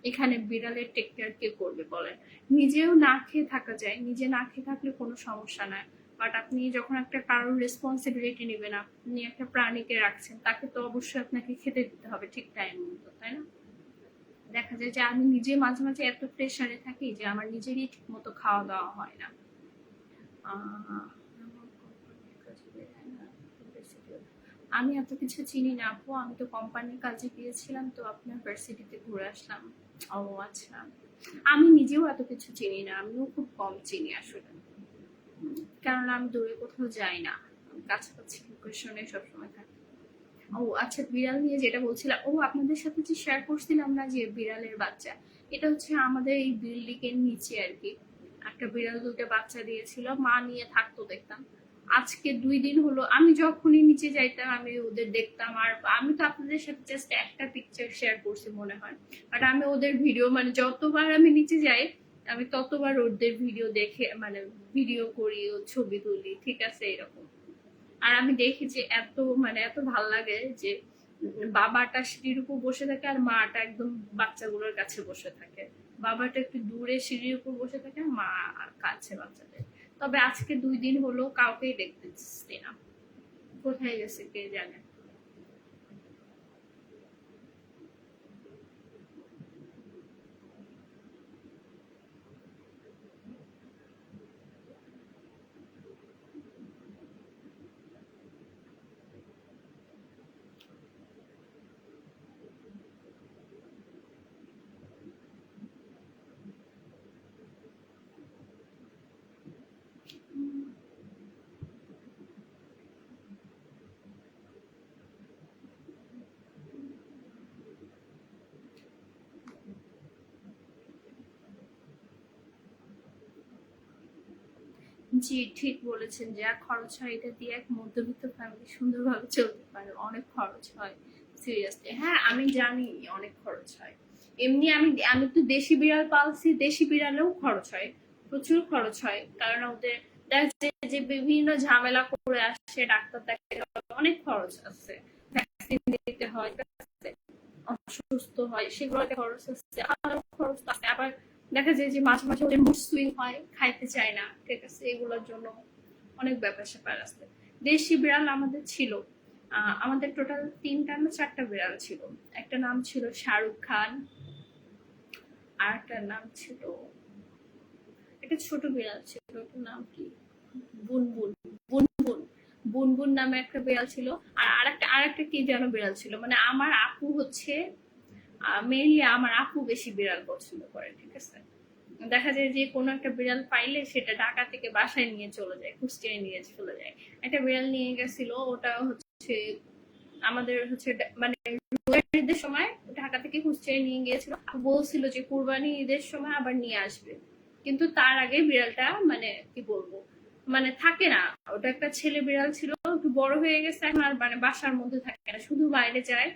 এখানে বিড়ালের টেক কেয়ার কে করবে বলেন? নিজেও না খেয়ে থাকা যায়, নিজে না খেয়ে থাকলে কোনো সমস্যা নাই, বাট আপনি যখন একটা কারোর রেসপন্সিবিলিটি নেবেন, আপনি একটা প্রাণীকে রাখছেন, তাকে তো অবশ্যই আপনাকে খেতে দিতে হবে ঠিক টাইম মতো, তাই না? দেখা যায় যে আমি নিজে মাঝে মাঝে এত প্রেশারে থাকি যে আমার নিজেরই ঠিক মতো খাওয়া দাওয়া হয় না। আমি এত কিছু চিনি না আপু, আমি তো কোম্পানির কাজে গিয়েছিলাম, তো আপনার ভার্সিটিতে ঘুরে আসলাম। ও আচ্ছা, আমি নিজেও এত কিছু চিনি না, আমিও খুব কম চিনি আসলে, কারণ আমি দূরে কোথাও যাই না, কাছাকাছি লোকেশনে সবসময় থাকি। ও আচ্ছা, বিড়াল নিয়ে যেটা বলছিলাম, ও আপনাদের সাথে যে শেয়ার করছিলাম না যে বিড়ালের বাচ্চা, এটা হচ্ছে আমাদের এই বিল্ডিং এর নিচে আর কি, একটা বিড়াল 2টা বাচ্চা দিয়েছিল, মা নিয়ে থাকতো দেখতাম। আজকে 2 দিন হলো আমি যখনই নিচে যাইতাম আমি ওদের দেখতাম, আর আমি তো আপনাদের সাথে জাস্ট একটা পিকচার শেয়ার করছি মনে হয়, বাট আমি ওদের ভিডিও মানে যতবার আমি নিচে যাই আমি ততবার ওদের ভিডিও দেখে মানে ভিডিও করি, ও ছবি তুলি, ঠিক আছে এরকম। আর আমি দেখি যে এত ভাল লাগে যে বাবাটা সিঁড়ির উপর বসে থাকে আর মাটা একদম বাচ্চাগুলোর কাছে বসে থাকে, বাবাটা একটু দূরে সিঁড়ির উপর বসে থাকে, মা কাছে বাচ্চাদের। তবে আজকে 2 দিন হলো কাউকেই দেখতেছি না, কোথায় গেছে কে জানে। জি, ঠিক বলেছেন, যা খরচ হয় এটা দিয়ে এক মধ্যবিত্ত ফ্যামিলি সুন্দরভাবে চলতে পারে, অনেক খরচ হয় সিরিয়াসলি। হ্যাঁ আমি জানি অনেক খরচ হয়, এমনি আমি আমি তো দেশি বিড়াল পালছি, দেশি বিড়ালেও খরচ হয়, প্রচুর খরচ হয়, কারণ ওদের দেখা যায় যে বিভিন্ন ঝামেলা করে আসে, ডাক্তার দেখাতে হয়, অনেক খরচ আছে, ভ্যাকসিন দিতে হয়, অসুস্থ হয় সেগুলোতে খরচ আছে, আরো খরচ আছে। আবার দেখা যায় যে মাঝে মাঝে ওদের মুড সুইং হয়, খাইতে চায় না, ঠিক আছে, এগুলোর জন্য অনেক ব্যাপার স্যাপার আছে। দেশি বিড়াল আমাদের ছিল, আমাদের টোটাল 3টা না 4টা বিড়াল ছিল। একটা নাম ছিল শাহরুখ খান, আর একটা নাম ছিল, একটা ছোট বিড়াল ছিল, ওটার নাম কি, বুনবুন, বুনবুন, বুনবুন নামে একটা বিড়াল ছিল। আর আরেকটা কি যেন বিড়াল ছিল, মানে আমার আপু হচ্ছে মেইনলি আমার আপু বেশি বিড়াল পছন্দ করে, ঠিক আছে। দেখা যায় যে কোনো একটা বিড়াল পাইলে সেটা ঢাকা থেকে বাসায় নিয়ে চলে যায়, কুষ্টিয়ায় নিয়ে চলে যায়। একটা বিড়াল নিয়ে গেছিল, ওটা হচ্ছে আমাদের হচ্ছে মানে ঈদের সময় ঢাকা থেকে কুষ্টিয়ায় নিয়ে গিয়েছিল, বলছিল যে কুরবানি ঈদের সময় আবার নিয়ে আসবে, কিন্তু তার আগে বিড়ালটা মানে কি বলবো মানে থাকে না, ওটা একটা ছেলে বিড়াল ছিল, একটু বড় হয়ে গেছে এখন, আর মানে বাসার মধ্যে থাকে না, শুধু বাইরে যায়,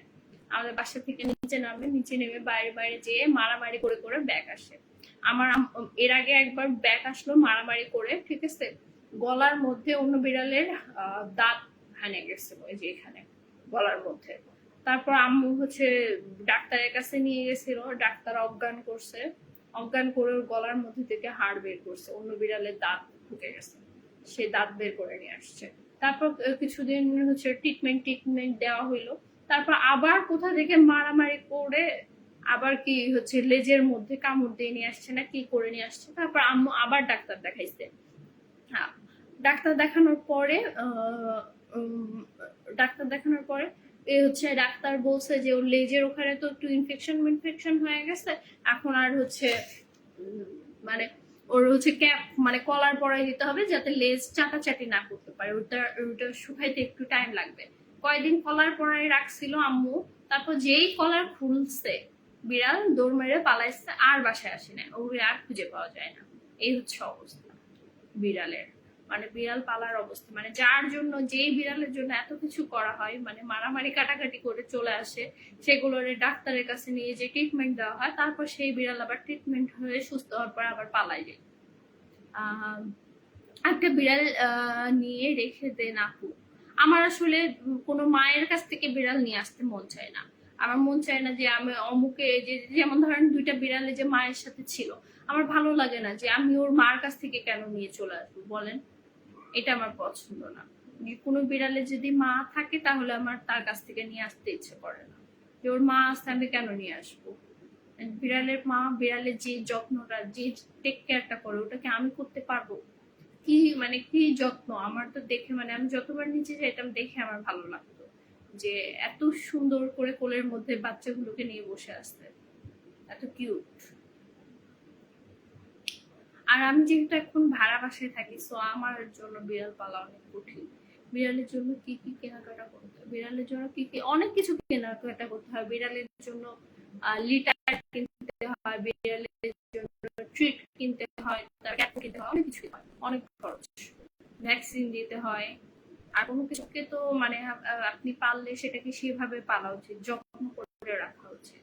আমাদের বাসা থেকে নিচে নামে, নিচে নেমে বাইরে বাইরে যেয়ে মারামারি করে করে ব্যাগ আসে। আমার এর আগে একবার ব্যাগ আসলো মারামারি করে, ঠিক আছে, গলার মধ্যে অন্য বিড়ালের দাঁত ভাঙে গেছে, ওই যে এখানে গলার মধ্যে। তারপর আম্মু হচ্ছে ডাক্তারের কাছে নিয়ে গেছিল, ডাক্তার অজ্ঞান করছে, অজ্ঞান করে ওর গলার মধ্যে থেকে হাড় বের করছে, অন্য বিড়ালের দাঁত ঢুকে গেছে, সে দাঁত বের করে নিয়ে আসছে। তারপর কিছুদিন হচ্ছে ট্রিটমেন্ট দেওয়া হইলো, তারপর আবার কোথা থেকে মারামারি করে আবার কি হচ্ছে লেজের মধ্যে কামড় দিয়ে নিয়ে আসছে না কি করে নিয়ে আসছে, তারপর আম্মু আবার ডাক্তার দেখাইছে। হ্যাঁ, ডাক্তার দেখানোর পরে ডাক্তার দেখানোর পরে হচ্ছে ডাক্তার বলছে যে ওর লেজের ওখানে তো একটু ইনফেকশন হয়ে গেছে, এখন আর হচ্ছে মানে ওর হচ্ছে ক্যাপ মানে কলার পরাই দিতে হবে যাতে লেজ চাটাচাটি না করতে পারে, ওটা শুকাইতে একটু টাইম লাগবে। কয়দিন কলার পরাই রাখছিল আম্মু, তারপর যেই কলার খুলছে বিড়াল দৌড় মেরে পালাইছে, আর বাসায় আসে না, ওকে আর খুঁজে পাওয়া যায় না। এই হচ্ছে অবস্থা বিড়ালের, মানে বিড়াল পালার অবস্থা, মানে যার জন্য যেই বিড়ালের জন্য এত কিছু করা হয়, মানে মারামারি কাটাকাটি করে চলে আসে, সেগুলোর ডাক্তারের কাছে নিয়ে যে ট্রিটমেন্ট দেওয়া হয়, তারপর সেই বিড়াল আবার ট্রিটমেন্ট হয়ে সুস্থ হওয়ার পর আবার পালাই যায়। একটা বিড়াল নিয়ে রেখে দেন আপু। আমার আসলে কোনো মায়ের কাছ থেকে বিড়াল নিয়ে আসতে মন চায় না। আমার মন চায় না যে আমি অমুকে যে যেমন ধরেন দুইটা বিড়ালে যে মায়ের সাথে ছিল, আমার ভালো লাগে না যে আমি ওর মার কাছ থেকে কেন নিয়ে চলে আসবো বলেন, এটা আমার পছন্দ না। কোনো বিড়ালে যদি মা থাকে তাহলে আমার তার কাছ থেকে নিয়ে আসতে ইচ্ছে করে না, যে ওর মা আসতে আমি কেন নিয়ে আসবো। বিড়ালের মা বিড়ালের যে যত্নটা যে টেক কেয়ারটা করে ওটাকে আমি করতে পারবো? কি মানে কি যত্ন, আমার তো দেখে মানে আমি যতবার নিচে যাইতাম দেখে আমার ভালো লাগতো যে এত সুন্দর করে কোলের মধ্যে বাচ্চাগুলোকে নিয়ে বসে আসতে, এত কিউট। আর আমি যেহেতু এখন ভাড়া বাসায় থাকি, সো আমার জন্য বিড়াল পালা অনেক কঠিন। বিড়ালের জন্য কি কি কেনাকাটা করতে হয়, বিড়ালের জন্য কি কি অনেক কিছু কেনাকাটা করতে হয়। বিড়ালের জন্য লিটার কিনতে হয়, বিড়ালের জন্য ট্রিট কিনতে হয়, কিনতে হয়, অনেক কিছু অনেক খরচ, ভ্যাকসিন দিতে হয়। আর কোনো কিছুকে তো মানে আপনি পাললে সেটাকে সেভাবে পালা উচিত, যত্ন করে রাখা উচিত,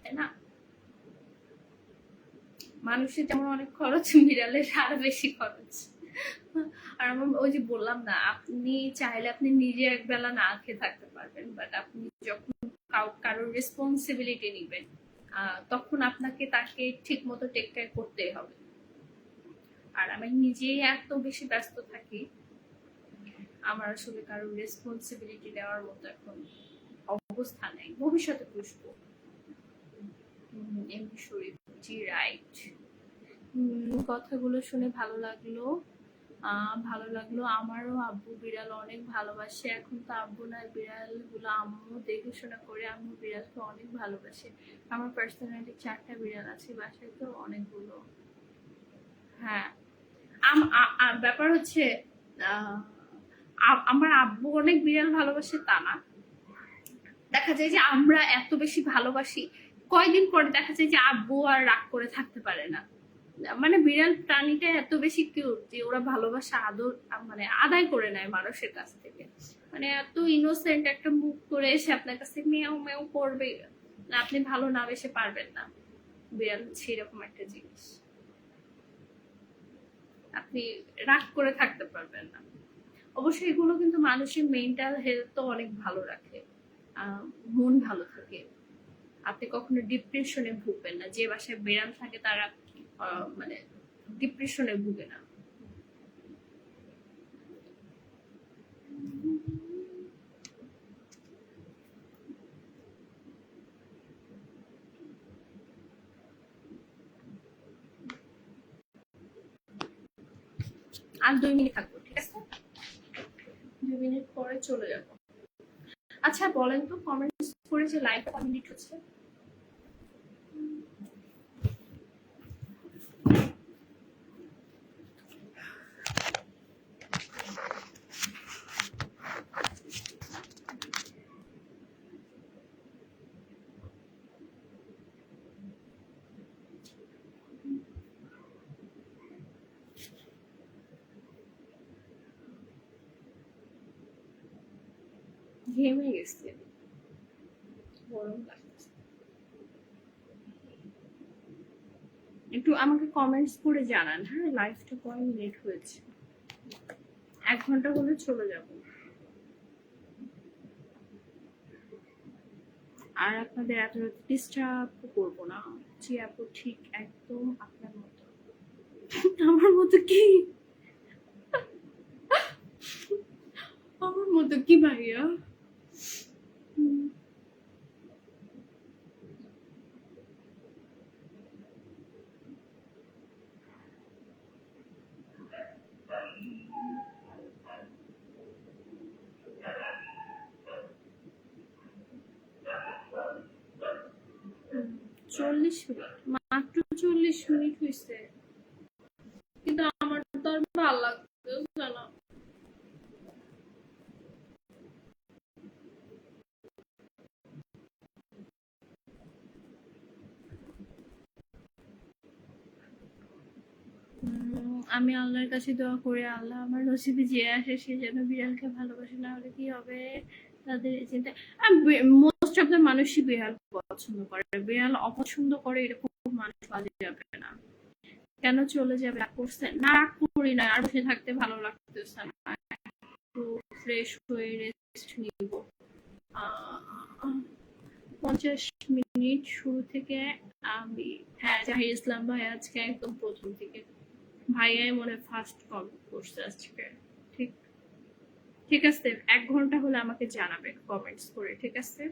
তাই না? মানুষের যেমন অনেক খরচ, বিড়ালের আরো বেশি খরচ। আর আমার ওই যে বললাম না, আপনি চাইলে আপনি নিজে এক বেলা না খেয়ে থাকতে পারবেন, বাট আপনি যখন কারোর রেসপন্সিবিলিটি নিবেন তখন আপনাকে তাকে ঠিক মতো টেক কেয়ার করতেই হবে। আর আমি নিজেই এত বেশি ব্যস্ত থাকি, আমার আসলে কারোর রেসপন্সিবিলিটি নেওয়ার মতো এখন অবস্থা নেই। ভবিষ্যতে বুঝবো। এমনি শরীফ, জি রাইট। কথাগুলো শুনে ভালো লাগলো। ভালো লাগলো। আমারও আব্বু বিড়াল অনেক ভালোবাসে, এখন তো আব্বু না, বিড়াল গুলো আম্মু দেখাশোনা করে, আম্মু বিড়ালকে অনেক ভালোবাসে। আমার পার্সোনালি 4টা বিড়াল আছে বাসায়, তো অনেকগুলো। হ্যাঁ, ব্যাপার হচ্ছে আমার আব্বু অনেক বিড়াল ভালোবাসে তা না, দেখা যায় যে আমরা এত বেশি ভালোবাসি, কয়দিন পরে দেখা যায় যে আব্বু আর রাগ করে থাকতে পারে না। মানে বিড়াল প্রাণীটা এত বেশি কিউট যে ওরা ভালোবাসা আদর মানে আদায় করে নেয় মানুষের কাছ থেকে, মানে এত ইনোসেন্ট একটা মুখ করে এসে আপনার কাছে মেও মেও করবে, আপনি ভালো না বেশে পারবেন না। বিড়াল হচ্ছে এরকম একটা জিনিস, আপনি রাগ করে থাকতে পারবেন না। অবশ্যই এগুলো কিন্তু মানুষের মেন্টাল হেলথ তো অনেক ভালো রাখে, মন ভালো থাকে। আপনি কখনো ডিপ্রেশনে ভুগবেন না, যে বাসায় বিড়াল থাকে তারা মানে ডিপ্রেশনে ভুগে না। আর 2 মিনিট থাকবো, ঠিক আছে? 2 মিনিট পরে চলে যাব। আচ্ছা বলেন তো কমেন্টস করে যে লাইভ কমেন্ট হচ্ছে। ঘেমে গেছে, গরম লাগছে। একটু আমাকে কমেন্টস করে জানান, হ্যাঁ লাইভটা কয় মিনিট হয়েছে, 1 ঘন্টা হলে চলে যাব। আর আপনাদের এত ডিস্টার্ব করবো না। জি আপু ঠিক একদম আপনার মতো। আমার মতো কি? আমার মতো কি ভাইয়া? 40 মিনিট, মাত্র 40 মিনিট হয়েছে, কিন্তু আমার তো আর ভালো লাগতেছে না। আমি আল্লাহর কাছে দোয়া করি আল্লাহ আমার নসিবে যে আসে সে যেন বিড়ালকে ভালোবাসে, না হলে কি হবে তাদের এই চিন্তা। মোস্ট অফ দ্য মানুষই বিড়াল পছন্দ করে, বিড়াল অপছন্দ করে এরকম মানুষ পাওয়া যাবে না। কেন চলে যাবে, রাগ করছে না? রাগ করি না, আর বসে থাকতে ভালো লাগতেছে না, একটু ফ্রেশ হয়ে রেস্ট নিব। 50 মিনিট শুরু থেকে আমি, হ্যাঁ জাহির ইসলাম ভাই আজকে একদম প্রথম থেকে, ভাইয়াই মনে ফার্স্ট কমেন্ট করছে আজকে। ঠিক, ঠিক আছে, 1 ঘন্টা হলে আমাকে জানাবে কমেন্টস করে, ঠিক আছে?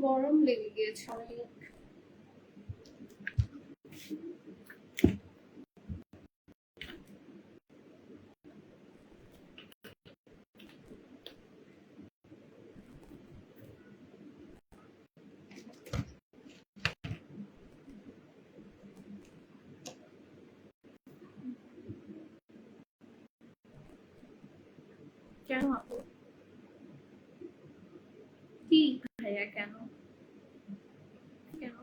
গরম লেগে গিয়েছে অনেক। কেন আপু? কি ভাইয়া, কেন? কেন?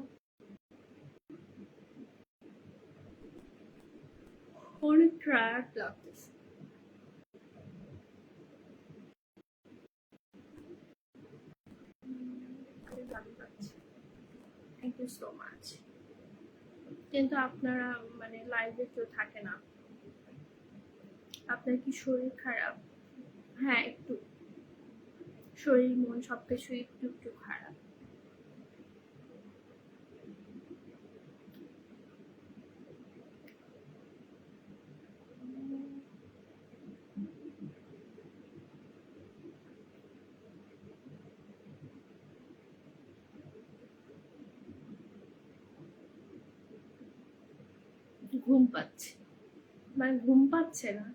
অনেক টায়ার্ড লাগতেছে। Thank you so much. কিন্তু আপনারা মানে লাইভে কেউ থাকে না। আপনার কি শরীর খারাপ? হ্যাঁ একটু, শরীর মন সবকিছু একটু একটু খারাপ। ঘুম পাচ্ছে, মানে ঘুম পাচ্ছে না,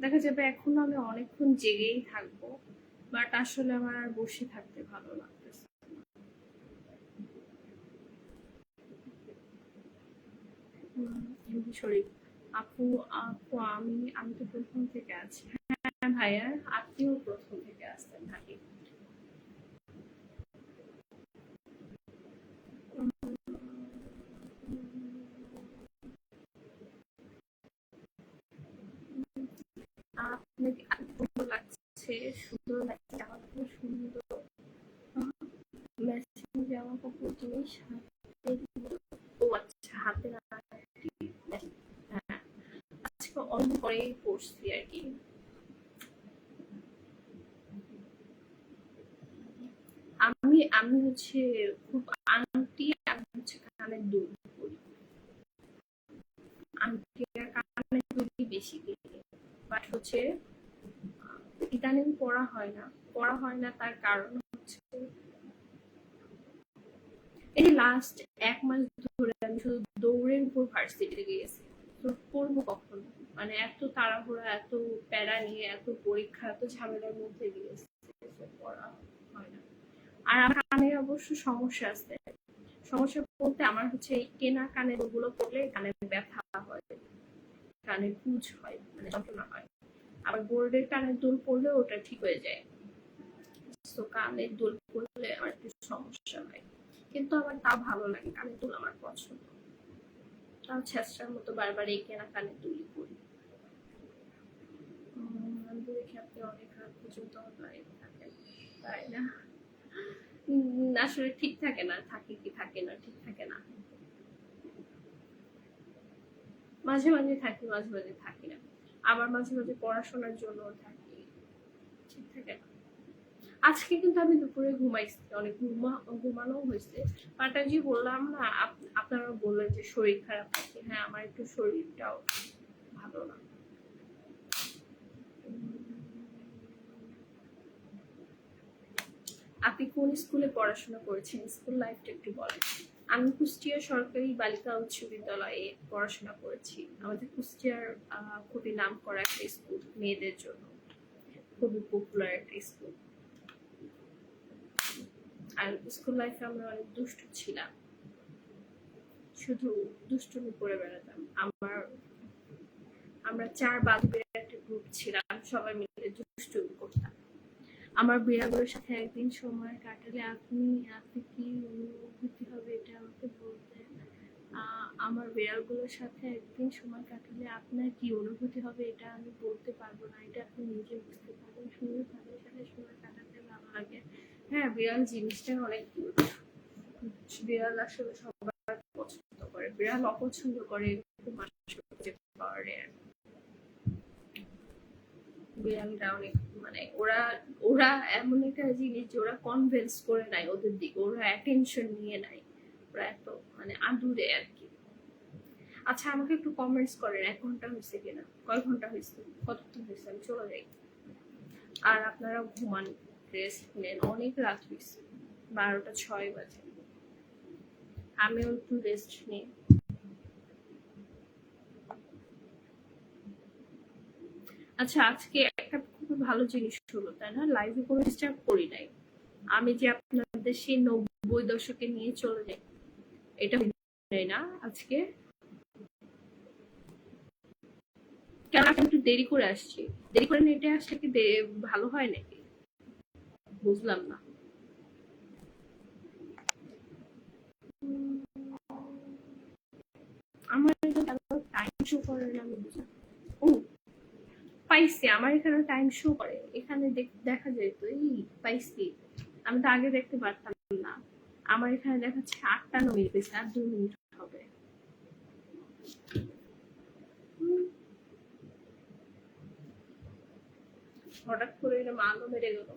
দেখা যাবে এখনো আমি অনেকক্ষণ জেগেই থাকবো, বাট আসলে আমার আর বসে থাকতে ভালো লাগতেছে। এমনি শরীর, আপু, আপু আমি আমি তো প্রথম থেকে আছি। হ্যাঁ ভাইয়া, আপনিও প্রথম থেকে আসতেন নাকি? আপনাকে সুন্দর লাগছে, সুন্দর লাগছে, আমার খুব সুন্দর ম্যাচিং জামা কাপড় জিনিস হাতে। ও আচ্ছা, হাতে না, হ্যাঁ আজকে অল্প করেই পড়ছি আর কি। আমি আমি হচ্ছে খুব আংটি, আমি হচ্ছে কানের দুল পরি, আংটি আর কানের দুলই বেশি কিনি। বাট হচ্ছে ইদানিং পড়া হয় না, পড়া হয় না তার কারণ হচ্ছে এই লাস্ট 1 মাস ধরে আমি শুধু দৌড়ের উপর ভার্সিটিতে গিয়েছি, তো পড়বো কখন? মানে এত তাড়াহুড়া, এত প্যারা নিয়ে, এত পরীক্ষা, এত ঝামেলার মধ্যে গিয়েছি, পড়া হয় না। আর আমার কানের অবশ্য সমস্যা আছে, সমস্যা বলতে আমার হচ্ছে এই কেনা কানের ওগুলো পড়লে কানে ব্যথা হয়, কানে পুজ হয়, মানে যন্ত্রণা হয়। আবার গোল্ডের কানের দুল পড়লে ওটা ঠিক হয়ে যায়, তো কানের দুল পড়লে আমার একটু সমস্যা হয়। কিন্তু আমার তা ভালো লাগে, কানের দুল আমার পছন্দ, তাও ছেঁচড়ার মতো বারবার এই কেনা কানের দুলই পরি। আমি তো দেখি আপনি অনেক রাত পর্যন্ত অনলাইন থাকেন, তাই না? আসলে ঠিক থাকে না, থাকে কি থাকে না, ঠিক থাকে না, মাঝে মাঝে থাকি, মাঝে মাঝে থাকি না, আবার মাঝে মাঝে পড়াশোনার জন্য থাকি, ঠিক থাকে না। আজকে কিন্তু আমি দুপুরে ঘুমাইছি, অনেক ঘুমানো হয়েছে, বাট আমি যে বললাম না, আপনারা বললেন যে শরীর খারাপ আছে, হ্যাঁ আমার একটু শরীরটাও ভালো না। আপনি কোন স্কুলে পড়াশোনা করেছেন, স্কুল লাইফটা একটু বলেন। আমি কুষ্টিয়া সরকারি বালিকা উচ্চ বিদ্যালয়ে পড়াশোনা করেছি। আমাদের কুষ্টিয়ার খুবই নাম করা একটা স্কুল, মেয়েদের জন্য খুবই পপুলার একটা স্কুল। আর স্কুল লাইফে আমরা অনেক দুষ্ট ছিলাম, শুধু দুষ্টুমি করে বেড়াতাম। আমরা 4 বান্ধবীর একটা গ্রুপ ছিলাম, সবাই মিলে দুষ্টুমি করতাম। আমার বিড়ালগুলোর সাথে একদিন সময় কাটালে আপনি আপনি কি অনুভূতি হবে এটা আমাকে বলতেন। আমার বিড়ালগুলোর সাথে একদিন সময় কাটালে আপনার কি অনুভূতি হবে এটা আমি বলতে পারবো না, এটা আপনি নিজে বুঝতে পারবেন। শুধু তাদের সাথে সময় কাটাতে ভালো লাগে। হ্যাঁ, বিড়াল জিনিসটা অনেক কিউট। বিড়াল আসলে সবাই পছন্দ করে, বিড়াল অপছন্দ করে এরকম মানুষ হতে পারে। বিড়ালরা অনেক মানে ওরা ওরা এমন একটা জিনিস যে ওরা কনভিন্স করে নাই ওদের দিকে, ওরা অ্যাটেনশন নিয়ে নাই, ওরা এত মানে আদুরে আর কি। আচ্ছা আমাকে একটু কমেন্টস করেন 1 ঘন্টা হয়েছে কিনা, কয় ঘন্টা হয়েছে, কতক্ষণ হয়েছে, আমি চলে যাই। আর আপনারা ঘুমান, রেস্ট নেন, অনেক রাত হয়েছে, 12টা 6 বাজে। আমিও একটু রেস্ট নিই। আচ্ছা আজকে একটা খুব ভালো জিনিস হলো তাই না, লাইভে কোনো ডিস্টার্ব করি নাই। আমি যে আপনাদের সেই 90 দশকে নিয়ে চলে যাই, এটা হয় না আজকে। কেন আমি একটু দেরি করে আসছি, দেরি করে নেটে আসলে কি ভালো হয় নাকি, বুঝলাম না। আমার টাইম শো করে না, আমি বুঝলাম। ও পাইছি, আমার এখানে টাইম শো করে, এখানে দেখা যায় তো, এই পাইছি। আমি তো আগে দেখতে পারতাম না, আমার এখানে দেখাচ্ছে 8টা 9 পেয়েছে, আর 2 মিনিট হবে। হঠাৎ করে এরকম আলো মেরে গেল।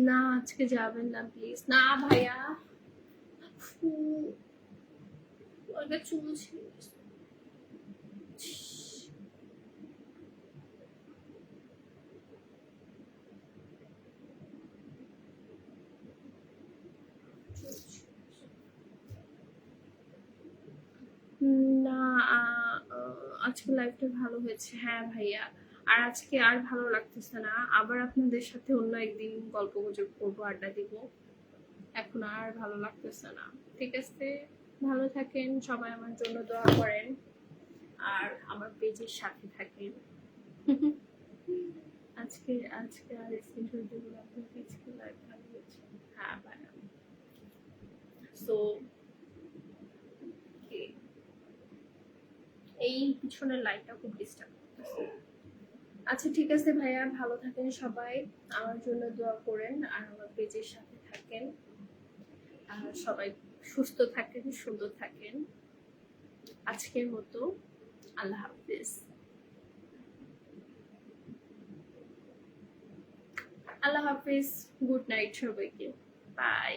না আজকে যাবেন না প্লিজ, না ভাইয়া। ওটা চুল ছিল। না আজকে লাইফটা ভালো হয়েছে, হ্যাঁ ভাইয়া। আর আজকে আর ভালো লাগতেছে না, আবার আপনাদের সাথে অন্য একদিন গল্প গুজব করবো, আড্ডা দিব। এখন আর ভালো লাগতেছে না। ঠিক আছে, ভালো থাকেন সবাই, আমার জন্য দোয়া করেন, আর আমার পেজের সাথে থাকেন। আজকে আজকে আর স্ক্রিনশট দেবো আপনাকে, আজকে লাইভ ভালো হয়েছে। হ্যাঁ ভাইয়া। সো এই পিছনের লাইটটা খুব ডিস্টার্ব করতেছে। আচ্ছা ঠিক আছে ভাইয়া, ভালো থাকেন সবাই, আমার জন্য দোয়া করেন, আর আমার পেজের সাথে থাকেন, আর সবাই সুস্থ থাকেন, সুন্দর থাকেন। আজকের মতো আল্লাহ হাফিজ। আল্লাহ হাফিজ, গুড নাইট সবাইকে, বাই।